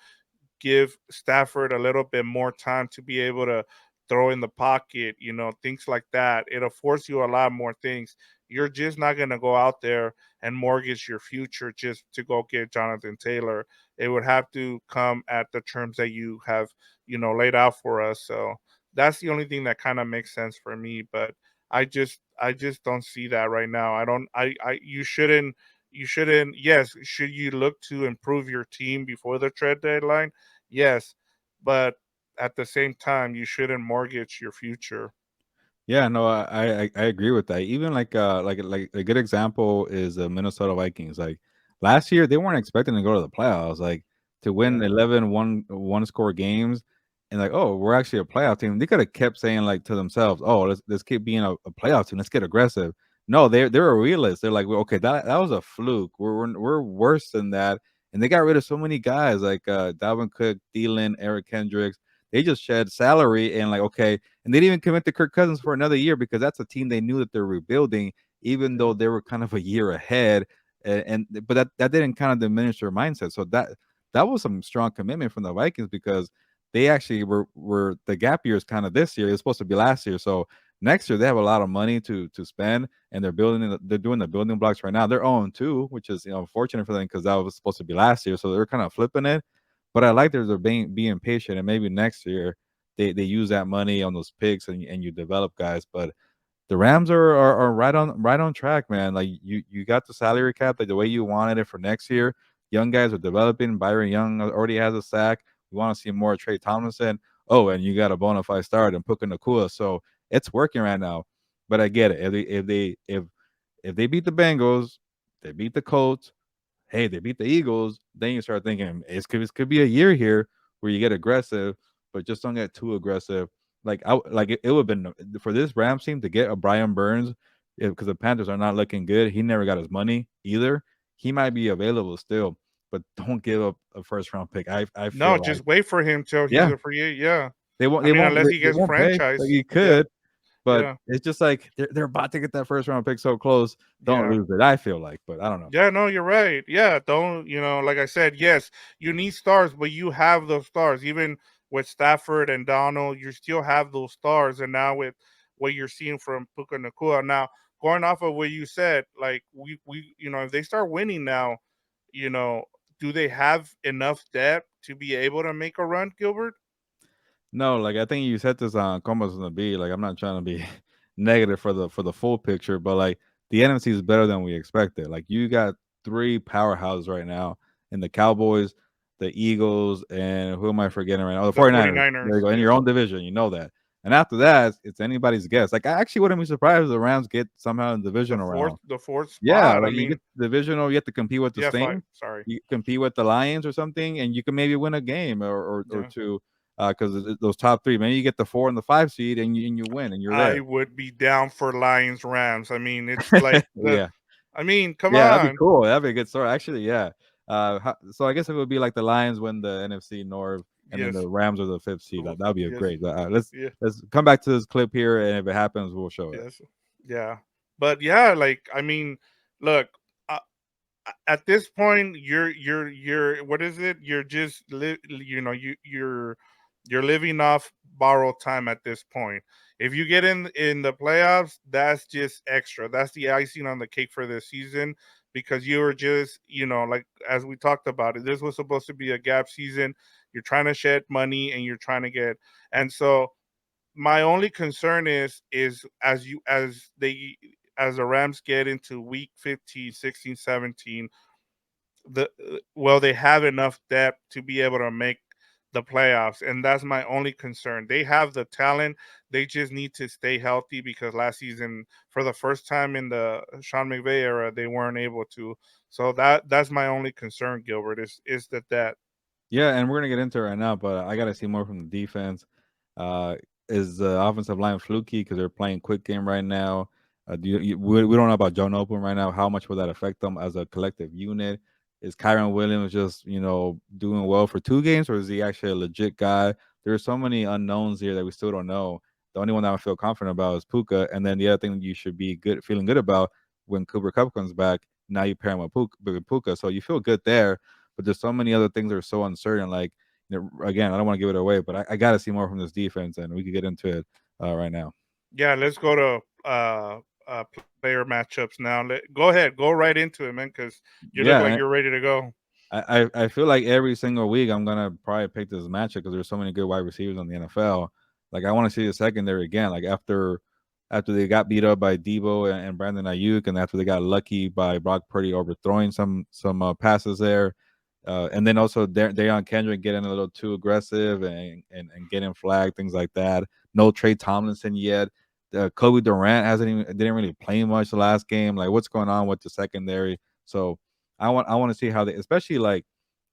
give Stafford a little bit more time to be able to throw in the pocket, things like that. It'll force you a lot more things. You're just not going to go out there and mortgage your future just to go get Jonathan Taylor. It would have to come at the terms that you have, laid out for us. So that's the only thing that kind of makes sense for me. But I just don't see that right now. I don't I you shouldn't. Yes, should you look to improve your team before the trade deadline? Yes, but at the same time, you shouldn't mortgage your future. Yeah, no, I agree with that. Even like a good example is the Minnesota Vikings. Like last year, they weren't expecting to go to the playoffs. Like to win Yeah. 11 one score games, and like, oh, we're actually a playoff team. They could have kept saying like to themselves, oh, let's keep being a playoff team. Let's get aggressive. No, they're a realist. They're like, well, okay, that was a fluke. We're worse than that. And they got rid of so many guys like Dalvin Cook, Thielen, Eric Kendricks. They just shed salary and like, okay, and they didn't even commit to Kirk Cousins for another year because that's a team they knew that they're rebuilding, even Yeah. though they were kind of a year ahead. And but that didn't kind of diminish their mindset. So that was some strong commitment from the Vikings because they actually were the gap years kind of this year. It was supposed to be last year. So next year they have a lot of money to spend and they're doing the building blocks right now. They're 0-2, which is unfortunate for them because that was supposed to be last year. So they're kind of flipping it. But I like that they're being patient and maybe next year they use that money on those picks and you develop guys. But the Rams are right on track, man. Like you got the salary cap like the way you wanted it for next year. Young guys are developing. Byron Young already has a sack. We want to see more Trey Tomlinson. Oh, and you got a bona fide start and Puka Nakua. So it's working right now. But I get it. If they beat the Bengals, they beat the Colts, hey, they beat the Eagles, then you start thinking it could be a year here where you get aggressive, but just don't get too aggressive. Like it would have been for this Rams team to get a Brian Burns. because the Panthers are not looking good. He never got his money either. He might be available still, but don't give up a first round pick. I No, feel like just wait for him till he's yeah, a free agent. Yeah, they won't I they mean, won't unless he they gets won't pay. Like franchise. you Yeah, could, but yeah, it's just like they're about to get that first round pick so close. Don't yeah. lose it. I feel like, but I don't know. Yeah, no, you're right. Yeah, don't, like I said, yes, you need stars, but you have those stars. Even with Stafford and Donald, you still have those stars. And now with what you're seeing from Puka Nakua, now going off of what you said, like if they start winning now, you know, do they have enough depth to be able to make a run, Gilbert? No, like I think you said this on Compas on the B. Like I'm not trying to be negative for the full picture, but like the NFC is better than we expected. Like you got three powerhouses right now in the Cowboys, the Eagles, and who am I forgetting right now? Oh, the The 49ers. There 49ers, you go. In yes. your own division, you know that. And after that, it's anybody's guess. Like I actually wouldn't be surprised if the Rams get somehow in the The divisional fourth round. the fourth Yeah, spot. I like you get mean, divisional, you have to compete with the yeah, five. Saints, Sorry. you compete with the Lions or something, and you can maybe win a game or Yeah. two, because those top three. Maybe you get the 4 and the 5 seed, and you win, and you're I there. would be down for Lions Rams. I mean, it's like the. Yeah, I mean, come yeah, that'd be on. cool. That'd be a good story, actually. Yeah. So I guess it would be like the Lions win the NFC North, and then Yes. the Rams are the fifth seed. Oh, That'd be a yes. great. Let's Yeah. let's come back to this clip here, and if it happens, we'll show it. Yes. Yeah. But yeah, like I mean, look. Uh, at this point, you're what is it? You're just you're living off borrowed time at this point. If you get in the playoffs, that's just extra. That's the icing on the cake for this season because you were just like as we talked about it. This was supposed to be a gap season. You're trying to shed money and you're trying to get and so my only concern is as the Rams get into week 15, 16, 17, they have enough depth to be able to make the playoffs, and that's my only concern. They have the talent, they just need to stay healthy because last season, for the first time in the Sean McVay era, they weren't able to. So that's my only concern, Gilbert, is that. Yeah, and we're gonna get into it right now, but I gotta see more from the defense. Uh, is the offensive line fluky because they're playing quick game right now? We don't know about John Open right now. How much will that affect them as a collective unit? Is Kyron Williams just doing well for 2 games, or is he actually a legit guy? There's so many unknowns here that we still don't know. The only one that I feel confident about is Puka, and then the other thing you should be feeling good about when Cooper Cup comes back. Now you pair him with Puka, so you feel good there, but there's so many other things that are so uncertain. Like, again, I don't want to give it away, but I got to see more from this defense, and we could get into it right now. Yeah, let's go to player matchups now. Go ahead, go right into it, man, because you look like Yeah, you're ready to go. I feel like every single week I'm gonna probably pick this matchup because there's so many good wide receivers in the NFL. Like I want to see the secondary again. Like after they got beat up by Debo and Brandon Ayuk, and after they got lucky by Brock Purdy overthrowing some passes there, and then also Deion Kendrick getting a little too aggressive and getting flagged, things like that. No Trey Tomlinson yet. Kobe Durant didn't really play much the last game. Like what's going on with the secondary? So I want to see how they, especially like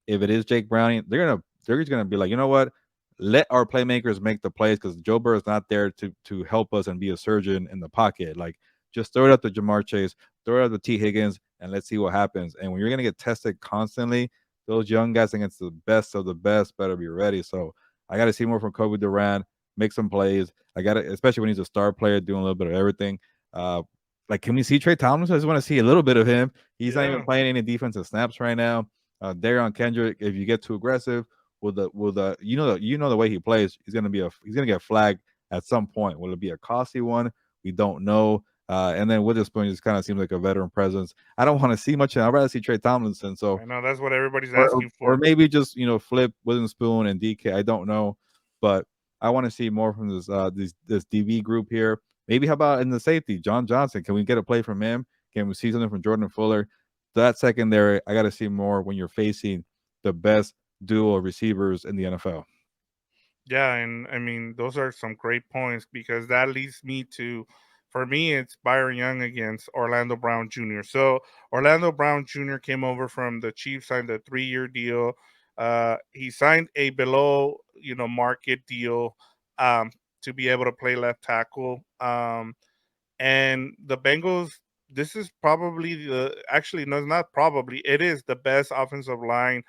if it is Jake Browning, they're just gonna be like, you know what, let our playmakers make the plays because Joe Burrow is not there to help us and be a surgeon in the pocket. Like just throw it up to Jamar Chase, throw it up to T Higgins, and let's see what happens. And when you're gonna get tested constantly, those young guys against the best of the best better be ready. So I got to see more from Kobe Durant, make some plays. I got to, especially when he's a star player doing a little bit of everything. Uh, like, can we see Trey Thomas? I just want to see a little bit of him. He's not even Yeah, playing any defensive snaps right now. Darion Kendrick, if you get too aggressive, will the the way he plays, he's gonna get flagged at some point. Will it be a costly one? We don't know. And then Witherspoon just kind of seems like a veteran presence. I don't want to see much. I'd rather see Trey Tomlinson. So I know that's what everybody's or asking or for. maybe just flip Witherspoon and DK. I don't know, but I want to see more from this DB group here. Maybe how about in the safety, John Johnson? Can we get a play from him? Can we see something from Jordan Fuller? That secondary, I got to see more when you're facing the best duo of receivers in the NFL. Yeah, and I mean those are some great points because that leads me to, for me, it's Byron Young against Orlando Brown Jr. So Orlando Brown Jr. came over from the Chiefs, signed a 3-year deal. He signed a below market deal um, to be able to play left tackle. And the Bengals, this is probably actually, no, it's not probably, it is the best offensive line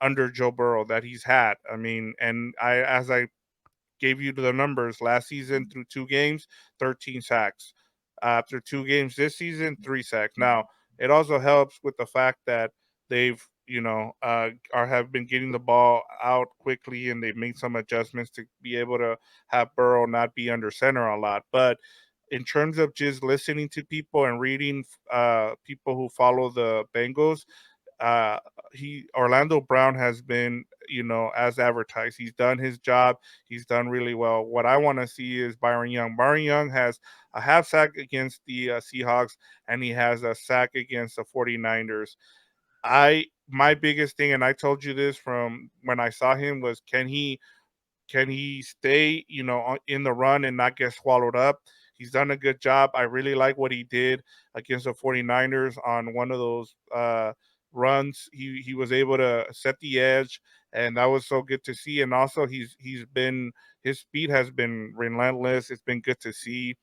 under Joe Burrow that he's had. I mean, and as I gave you the numbers last season through 2 games, 13 sacks. After 2 games this season, 3 sacks. Now, it also helps with the fact that they've, are have been getting the ball out quickly, and they've made some adjustments to be able to have Burrow not be under center a lot. But in terms of just listening to people and reading people who follow the Bengals, uh he Orlando Brown has been, as advertised. He's done his job. He's done really well. What I want to see is Byron Young. Byron Young has a half sack against the Seahawks, and he has a sack against the 49ers. I My biggest thing, and I told you this from when I saw him, was can he stay, in the run and not get swallowed up? He's done a good job. I really like what he did against the 49ers on one of those runs. He was able to set the edge, and that was so good to see. And also, his speed has been relentless. It's been good to see.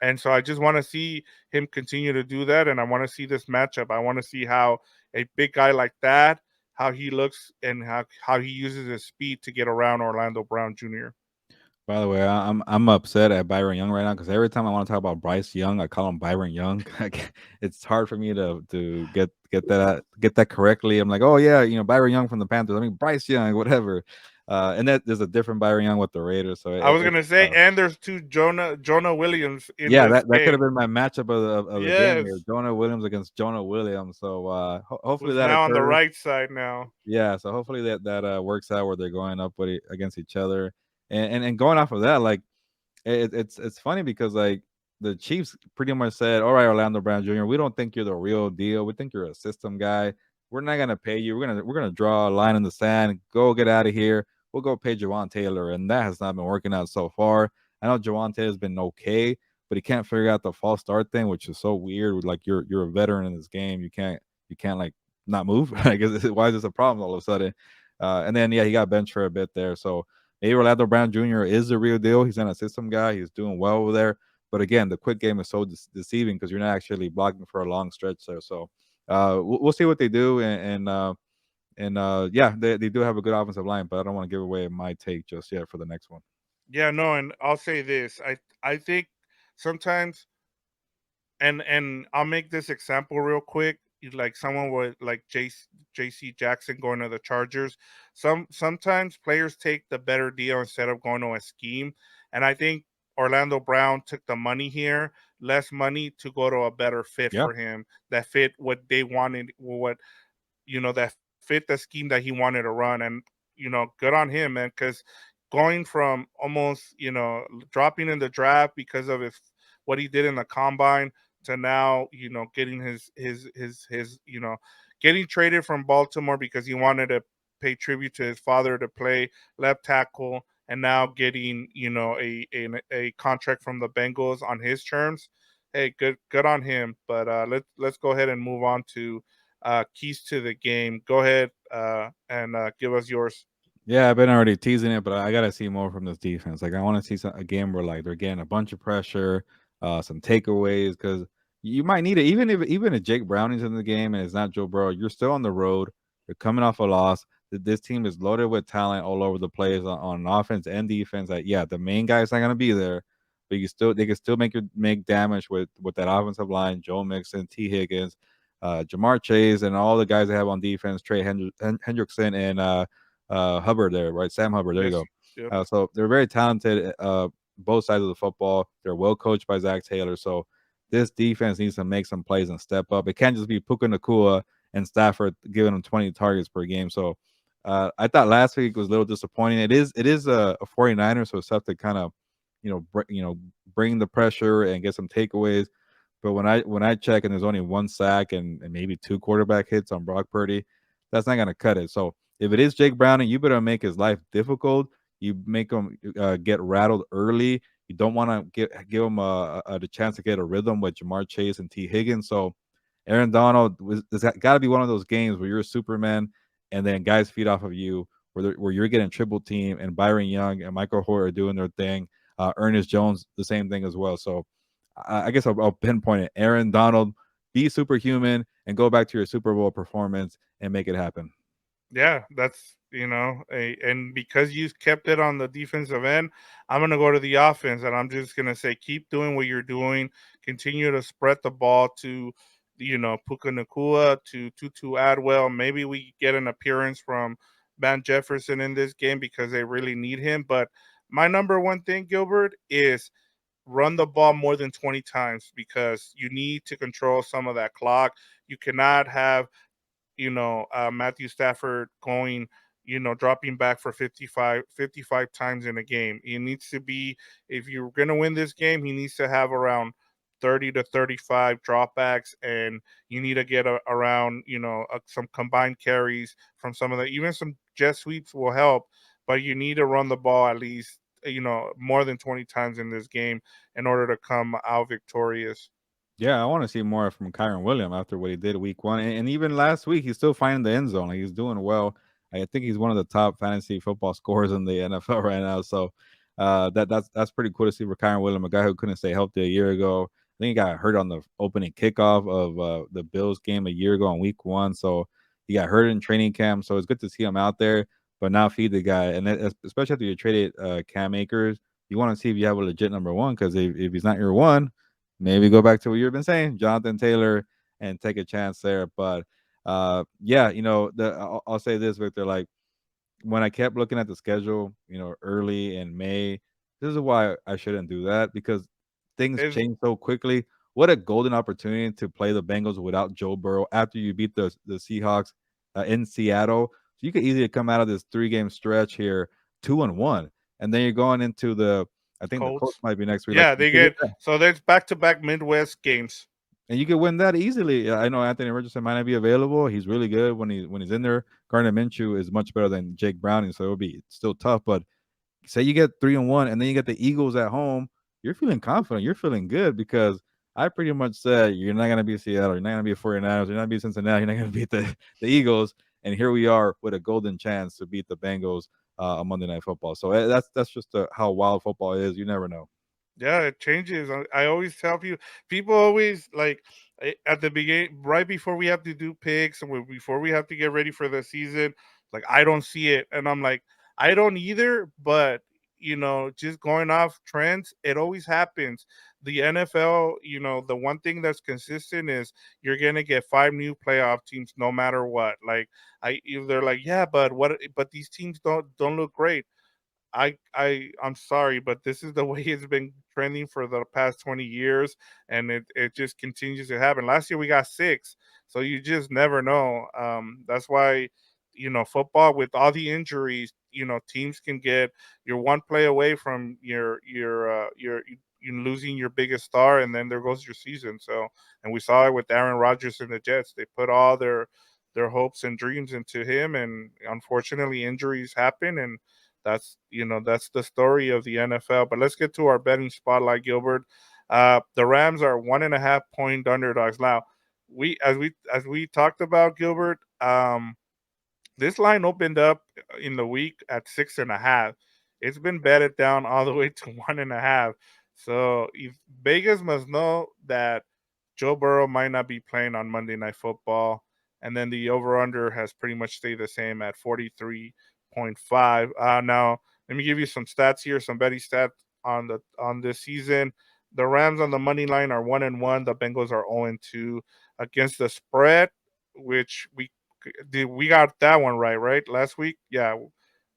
And so I just want to see him continue to do that, and I want to see this matchup. I want to see how a big guy like that, how he looks, and how he uses his speed to get around Orlando Brown Jr. By the way, I'm upset at Byron Young right now because every time I want to talk about Bryce Young, I call him Byron Young. It's hard for me to get that correctly. I'm like, oh yeah, Byron Young from the Panthers. I mean Bryce Young, whatever. And that there's a different Byron Young with the Raiders, so I was it's gonna say, tough. and there's two Jonah Williams in Yeah, this that could have game. been my matchup of the game here. Yes, Jonah Williams against Jonah Williams. So hopefully who's that now on the occurs. right side now. Yeah, so hopefully that works out where they're going up against each other. And going off of that, like it's funny because like the Chiefs pretty much said, "All right, Orlando Brown Jr., we don't think you're the real deal. We think you're a system guy. We're not gonna pay you. We're gonna draw a line in the sand. Go get out of here. We'll go pay Jawan Taylor." And that has not been working out so far. I know Jawan Taylor's been okay, but he can't figure out the false start thing, which is so weird. Like you're a veteran in this game. You can't like not move. Like why is this a problem all of a sudden? And then yeah, he got benched for a bit there. So maybe Orlando Brown Jr. is the real deal. He's not a system guy. He's doing well over there. But again, the quick game is so deceiving because you're not actually blocking for a long stretch there. So we'll see what they do. And yeah, they do have a good offensive line, but I don't want to give away my take just yet for the next one. Yeah, no, and I'll say this. I think sometimes, and I'll make this example real quick. Like someone with like JC Jackson going to the Chargers. Sometimes players take the better deal instead of going to a scheme, and I think Orlando Brown took the money here, less money to go to a better fit Yeah. for him that fit what they wanted, that fit the scheme that he wanted to run. And, good on him, man, because going from almost, dropping in the draft because of what he did in the combine to now, getting getting traded from Baltimore because he wanted to pay tribute to his father to play left tackle, and now getting, a contract from the Bengals on his terms. Hey, good on him. But let's go ahead and move on to keys to the game. Go ahead and give us yours. Yeah, I've been already teasing it, but I gotta see more from this defense. Like, I want to see a game where like they're getting a bunch of pressure, some takeaways, because you might need it. Even if Jake Browning's in the game and it's not Joe Burrow, you're still on the road. You're coming off a loss. This team is loaded with talent all over the place on offense and defense. Like, yeah, the main guy's not gonna be there, but they can still make damage with that offensive line. Joe Mixon, T. Higgins, Jamar Chase, and all the guys they have on defense. Trey Hendrickson and Hubbard there, right? Sam Hubbard. There you Yes. go. Yep. So they're very talented. Both sides of the football. They're well coached by Zach Taylor. So this defense needs to make some plays and step up. It can't just be Puka Nakua and Stafford giving them 20 targets per game. So I thought last week was a little disappointing. It is a 49er, so it's tough to kind of bring the pressure and get some takeaways. But when I check and there's only one sack and maybe two quarterback hits on Brock Purdy, that's not gonna cut it. So if it is Jake Browning, you better make his life difficult. You make him get rattled early. You don't want to give him the chance to get a rhythm with Jamar Chase and T. Higgins. So Aaron Donald has got to be one of those games where you're a Superman and then guys feed off of you, where you're getting triple team and Byron Young and Michael Hoyer are doing their thing. Ernest Jones, the same thing as well. So I guess I'll pinpoint it. Aaron Donald, be superhuman and go back to your Super Bowl performance and make it happen. Yeah, that's and because you kept it on the defensive end, I'm gonna go to the offense, and I'm just gonna say keep doing what you're doing. Continue to spread the ball to, Puka Nakua, to Tutu Adwell. Maybe we get an appearance from Van Jefferson in this game because they really need him. But my number one thing, Gilbert, is run the ball more than 20 times because you need to control some of that clock. You cannot have Matthew Stafford going, dropping back for 55 times in a game. He needs to be, if you're going to win this game, he needs to have around 30 to 35 dropbacks, and you need to get around, some combined carries from some of the, even some jet sweeps will help, but you need to run the ball at least, more than 20 times in this game in order to come out victorious. Yeah, I want to see more from Kyron Williams after what he did week one, and even last week he's still finding the end zone. Like, he's doing well. I think he's one of the top fantasy football scorers in the NFL right now. So that's pretty cool to see for Kyron Williams, a guy who couldn't stay healthy a year ago. I think he got hurt on the opening kickoff of the Bills game a year ago on week one. So he got hurt in training camp. So it's good to see him out there. But now feed the guy, and especially after you traded Cam Akers, you want to see if you have a legit number one, because if he's not your one, maybe go back to what you've been saying, Jonathan Taylor, and take a chance there. But yeah, I'll say this, Victor. Like, when I kept looking at the schedule, early in May, this is why I shouldn't do that, because things Is change so quickly. What a golden opportunity to play the Bengals without Joe Burrow after you beat the Seahawks in Seattle. So you could easily come out of this 3 game stretch here 2-1, and then you're going into I think the Colts Colts. might be next week. Like, Yeah, they get so there's back to back Midwest games. and you can win that easily. I know Anthony Richardson might not be available. He's really good when he's in there. Gardner Minshew is much better than Jake Browning, so it'll be still tough. But say you get 3-1, and then you get the Eagles at home, you're feeling confident. You're feeling good, because I pretty much said you're not gonna be Seattle, you're not gonna be 49ers, you're not gonna be Cincinnati, you're not gonna beat the Eagles. And here we are with a golden chance to beat the Bengals on Monday Night Football. So that's just how wild football is. You never know. Yeah, it changes. I always tell people always like at the beginning, right before we have to do picks and before we have to get ready for the season, like I don't see it, and I'm like, I don't either. But just going off trends, it always happens. The NFL, the one thing that's consistent is you're gonna get 5 new playoff teams no matter what. Like they're like, yeah, but what? But these teams don't look great. I'm sorry, but this is the way it's been trending for the past 20 years, and it just continues to happen. Last year we got 6, so you just never know. That's why football, with all the injuries, teams can get, you're one play away from you losing your biggest star, and then there goes your season. So, and we saw it with Aaron Rodgers and the Jets. They put all their hopes and dreams into him, and unfortunately injuries happen, and that's the story of the NFL. But let's get to our betting spotlight, Gilbert. The Rams are 1.5 point underdogs. Now, we talked about, Gilbert. This line opened up in the week at 6.5. It's been betted down all the way to 1.5. So if Vegas must know that Joe Burrow might not be playing on Monday Night Football, and then the over under has pretty much stayed the same at 43.5. Now let me give you some stats here, some betting stats on this season. The Rams on the money line are 1-1. The Bengals are 0-2 against the spread, which we got that one right, right? Last week, yeah,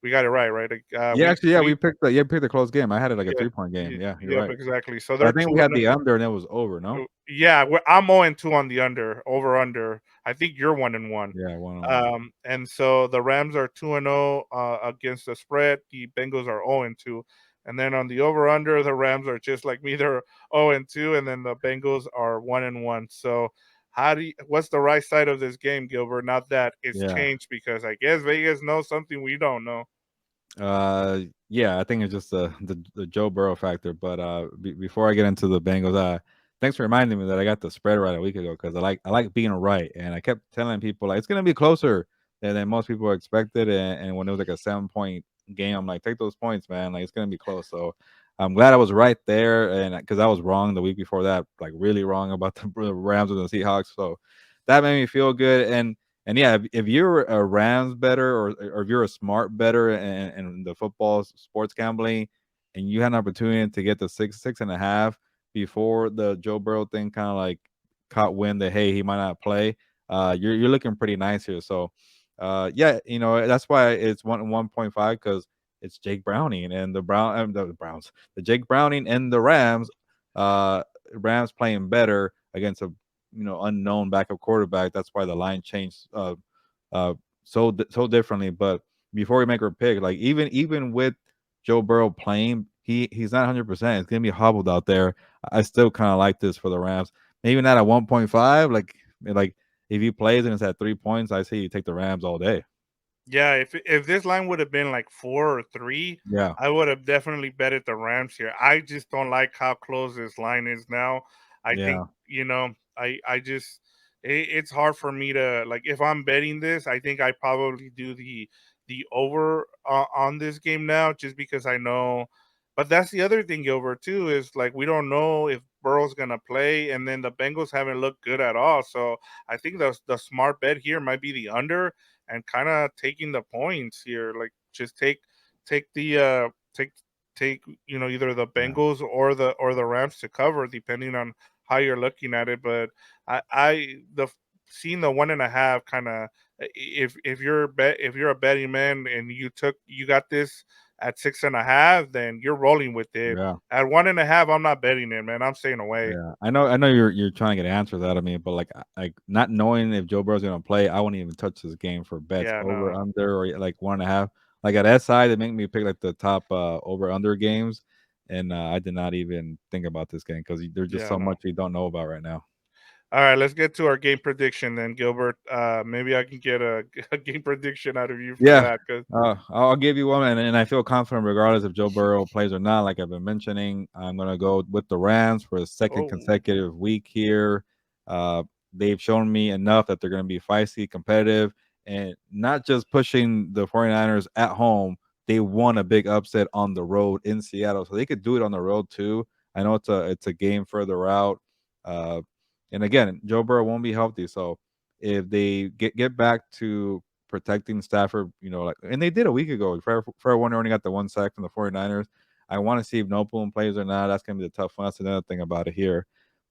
we got it right, right? Yeah, actually, yeah, We we picked a close game. I had it like a Yeah, 3 point game. Yeah, you're yep, right. exactly. So But I they're think we two had and the under and it was over. No. yeah, I'm 0-2 on the over under. I think you're 1-1. Yeah, 1-1. And so the Rams are 2-0 against the spread. The Bengals are 0-2. And then on the over under, the Rams are just like me. They're 0-2, and then the Bengals are 1-1. So what's the right side of this game, Gilbert? Not that it's Yeah. changed, because I guess Vegas knows something we don't know. Yeah, I think it's just the Joe Burrow factor. But before I get into the Bengals, thanks for reminding me that I got the spread right a week ago, because I like being right, and I kept telling people like it's gonna be closer than most people expected, and when it was like a 7 point game, I'm like, take those points, man, like it's gonna be close. So I'm glad I was right there, and because I was wrong the week before that, like really wrong about the Rams and the Seahawks. So that made me feel good. And yeah, if you're a Rams better, or if you're a smart better in the football sports gambling, and you had an opportunity to get the 6.5 before the Joe Burrow thing kind of like caught wind that hey, he might not play, you're looking pretty nice here. So yeah, that's why it's 1.5, because it's Jake Browning and the Browns, the Jake Browning and the Rams. Uh, Rams playing better against a unknown backup quarterback. That's why the line changed uh so differently. But before we make our pick, like even with Joe Burrow playing, he's not 100%. It's gonna be hobbled out there. I still kind of like this for the Rams. Maybe not at 1.5. Like if he plays and it's at 3 points, I say you take the Rams all day. Yeah, if this line would have been like 4 or 3, Yeah, I would have definitely betted the Rams here. I just don't like how close this line is now. I think yeah, I just it's hard for me to like if I'm betting this. I think I probably do the over on this game now, just because I know. But that's the other thing, Gilbert, too, is like we don't know if Burrow's gonna play, and then the Bengals haven't looked good at all. So I think the smart bet here might be the under and kind of taking the points here. Like just take the take take either the yeah, Bengals or the Rams to cover, depending on how you're looking at it. But the seeing the 1.5 kind of, if you're a betting man and you got this at 6.5, then you're rolling with it. yeah. At 1.5, I'm not betting it, man. I'm staying away. Yeah, I know you're trying to get answers out of me, but like not knowing if Joe Burrow's gonna play, I wouldn't even touch this game for bets Yeah, over no. under or like 1.5. Like at SI, they make me pick like the top over under games, and I did not even think about this game because there's just Yeah, so no. much we don't know about right now. All right, let's get to our game prediction then, Gilbert. Maybe I can get a game prediction out of you for Yeah, that. Cause I'll give you one, and I feel confident regardless if Joe Burrow plays or not. Like I've been mentioning, I'm gonna go with the Rams for a second oh, consecutive week here. Uh, they've shown me enough that they're gonna be feisty, competitive, and not just pushing the 49ers at home. They won a big upset on the road in Seattle, so they could do it on the road too. I know it's a game further out, uh, and again, Joe Burrow won't be healthy, so if they get back to protecting Stafford, like, and they did a week ago. Fair Warner only got the one sack from the 49ers. I want to see if Nopalum plays or not. That's going to be the tough one. That's another thing about it here.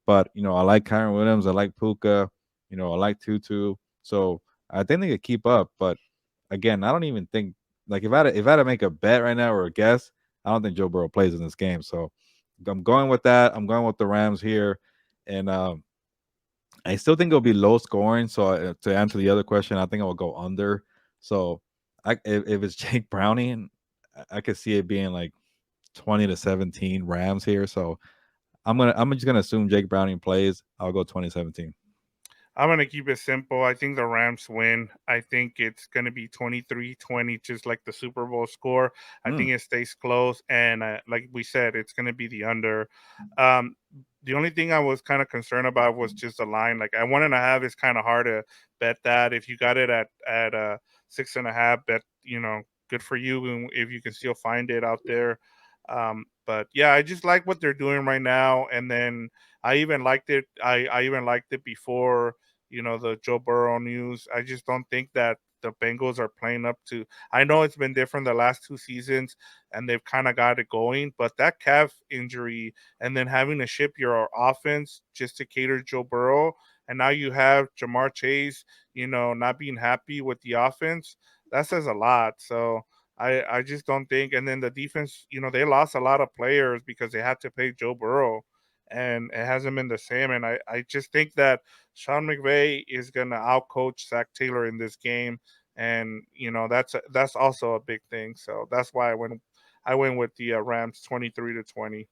But, I like Kyron Williams. I like Puka. I like Tutu. So I think they could keep up. But again, I don't even think, like, if I had to make a bet right now or a guess, I don't think Joe Burrow plays in this game. So I'm going with that. I'm going with the Rams here. And I still think it'll be low scoring. So to answer the other question, I think I will go under. So if it's Jake Browning, I could see it being like 20-17 Rams here. So I'm just gonna assume Jake Browning plays. I'll go 2017. I'm gonna keep it simple. I think the Rams win. I think it's gonna be 23-20, just like the Super Bowl score. I Hmm. think it stays close, and like we said, it's gonna be the under. Um, the only thing I was kind of concerned about was just the line. Like at 1.5 is kind of hard to bet that. If you got it at 6.5, bet good for you, and if you can still find it out there. But yeah, I just like what they're doing right now, and then I even liked it. I even liked it before the Joe Burrow news. I just don't think that the Bengals are playing up to. I know it's been different the last 2 seasons, and they've kind of got it going. But that calf injury, and then having to ship your offense just to cater Joe Burrow, and now you have Jamar Chase, not being happy with the offense. That says a lot. So I just don't think. And then the defense, they lost a lot of players because they had to pay Joe Burrow, and it hasn't been the same. And I just think that Sean McVay is gonna outcoach Zach Taylor in this game, and that's also a big thing. So that's why I went with the Rams 23-20.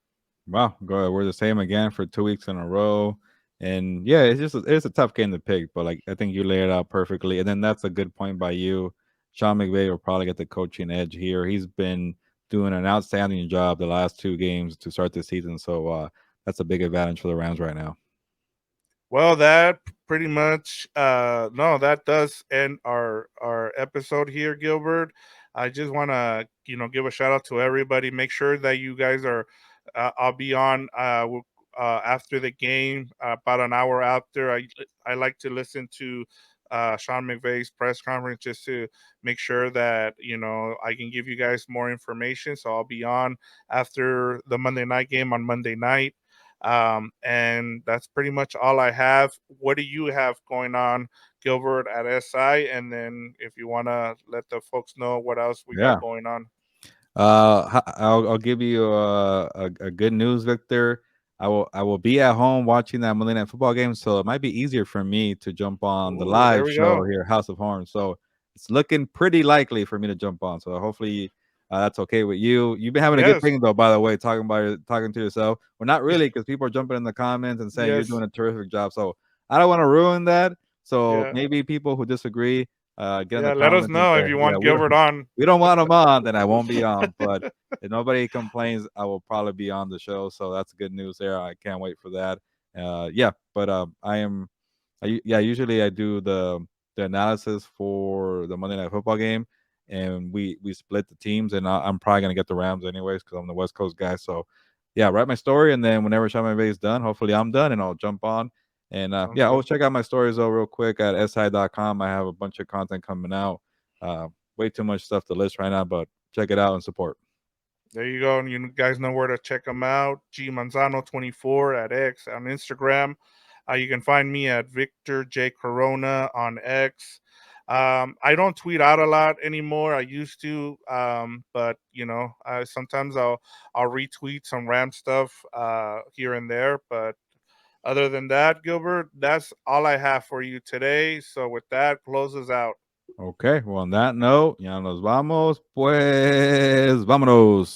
Wow, go we're the same again for 2 weeks in a row. And yeah, it's a tough game to pick, but like I think you laid it out perfectly. And then that's a good point by you. Sean McVay will probably get the coaching edge here. He's been doing an outstanding job the last 2 games to start the season. So that's a big advantage for the Rams right now. Well, that pretty much no, that does end our episode here, Gilbert. I just want to, give a shout out to everybody. Make sure that you guys are. I'll be on after the game, about an hour after. I like to listen to Sean McVay's press conference just to make sure that I can give you guys more information. So I'll be on after the Monday night game on Monday night. And that's pretty much all I have. What do you have going on, Gilbert, at SI? And then if you want to let the folks know what else we got Yeah. going on. I'll give you a good news, Victor. I will be at home watching that Monday Night Football game, so it might be easier for me to jump on the Ooh, there live we show go. here, House of Horns. So it's looking pretty likely for me to jump on. So hopefully that's okay with you. You've been having a good Yes. thing though, by the way, talking to yourself. Well, not really, because people are jumping in the comments and saying you're Yes. doing a terrific job. So I don't want to ruin that. So Yeah. maybe people who disagree, get in the Yeah. Let us comments and know say, if you yeah, want Gilbert on. we don't want them on, then I won't be on. But if nobody complains, I will probably be on the show. So that's good news there. I can't wait for that. Yeah, but usually I do the analysis for the Monday Night Football game, and we split the teams, and I'm probably gonna get the Rams anyways because I'm the West Coast guy. So yeah, write my story, and then whenever Sean McVay is done, hopefully I'm done, and I'll jump on. And Sounds yeah, good. always check out my stories though real quick at si.com. I have a bunch of content coming out. Way too much stuff to list right now, but check it out and support. There you go. And you guys know where to check them out. G Manzano 24 at X on Instagram. You can find me at Victor J Corona on X. I don't tweet out a lot anymore. I used to, but sometimes I'll retweet some Ram stuff here and there. But other than that, Gilbert, that's all I have for you today. So with that, close us out. Okay, well, on that note, ya nos vamos, pues vámonos.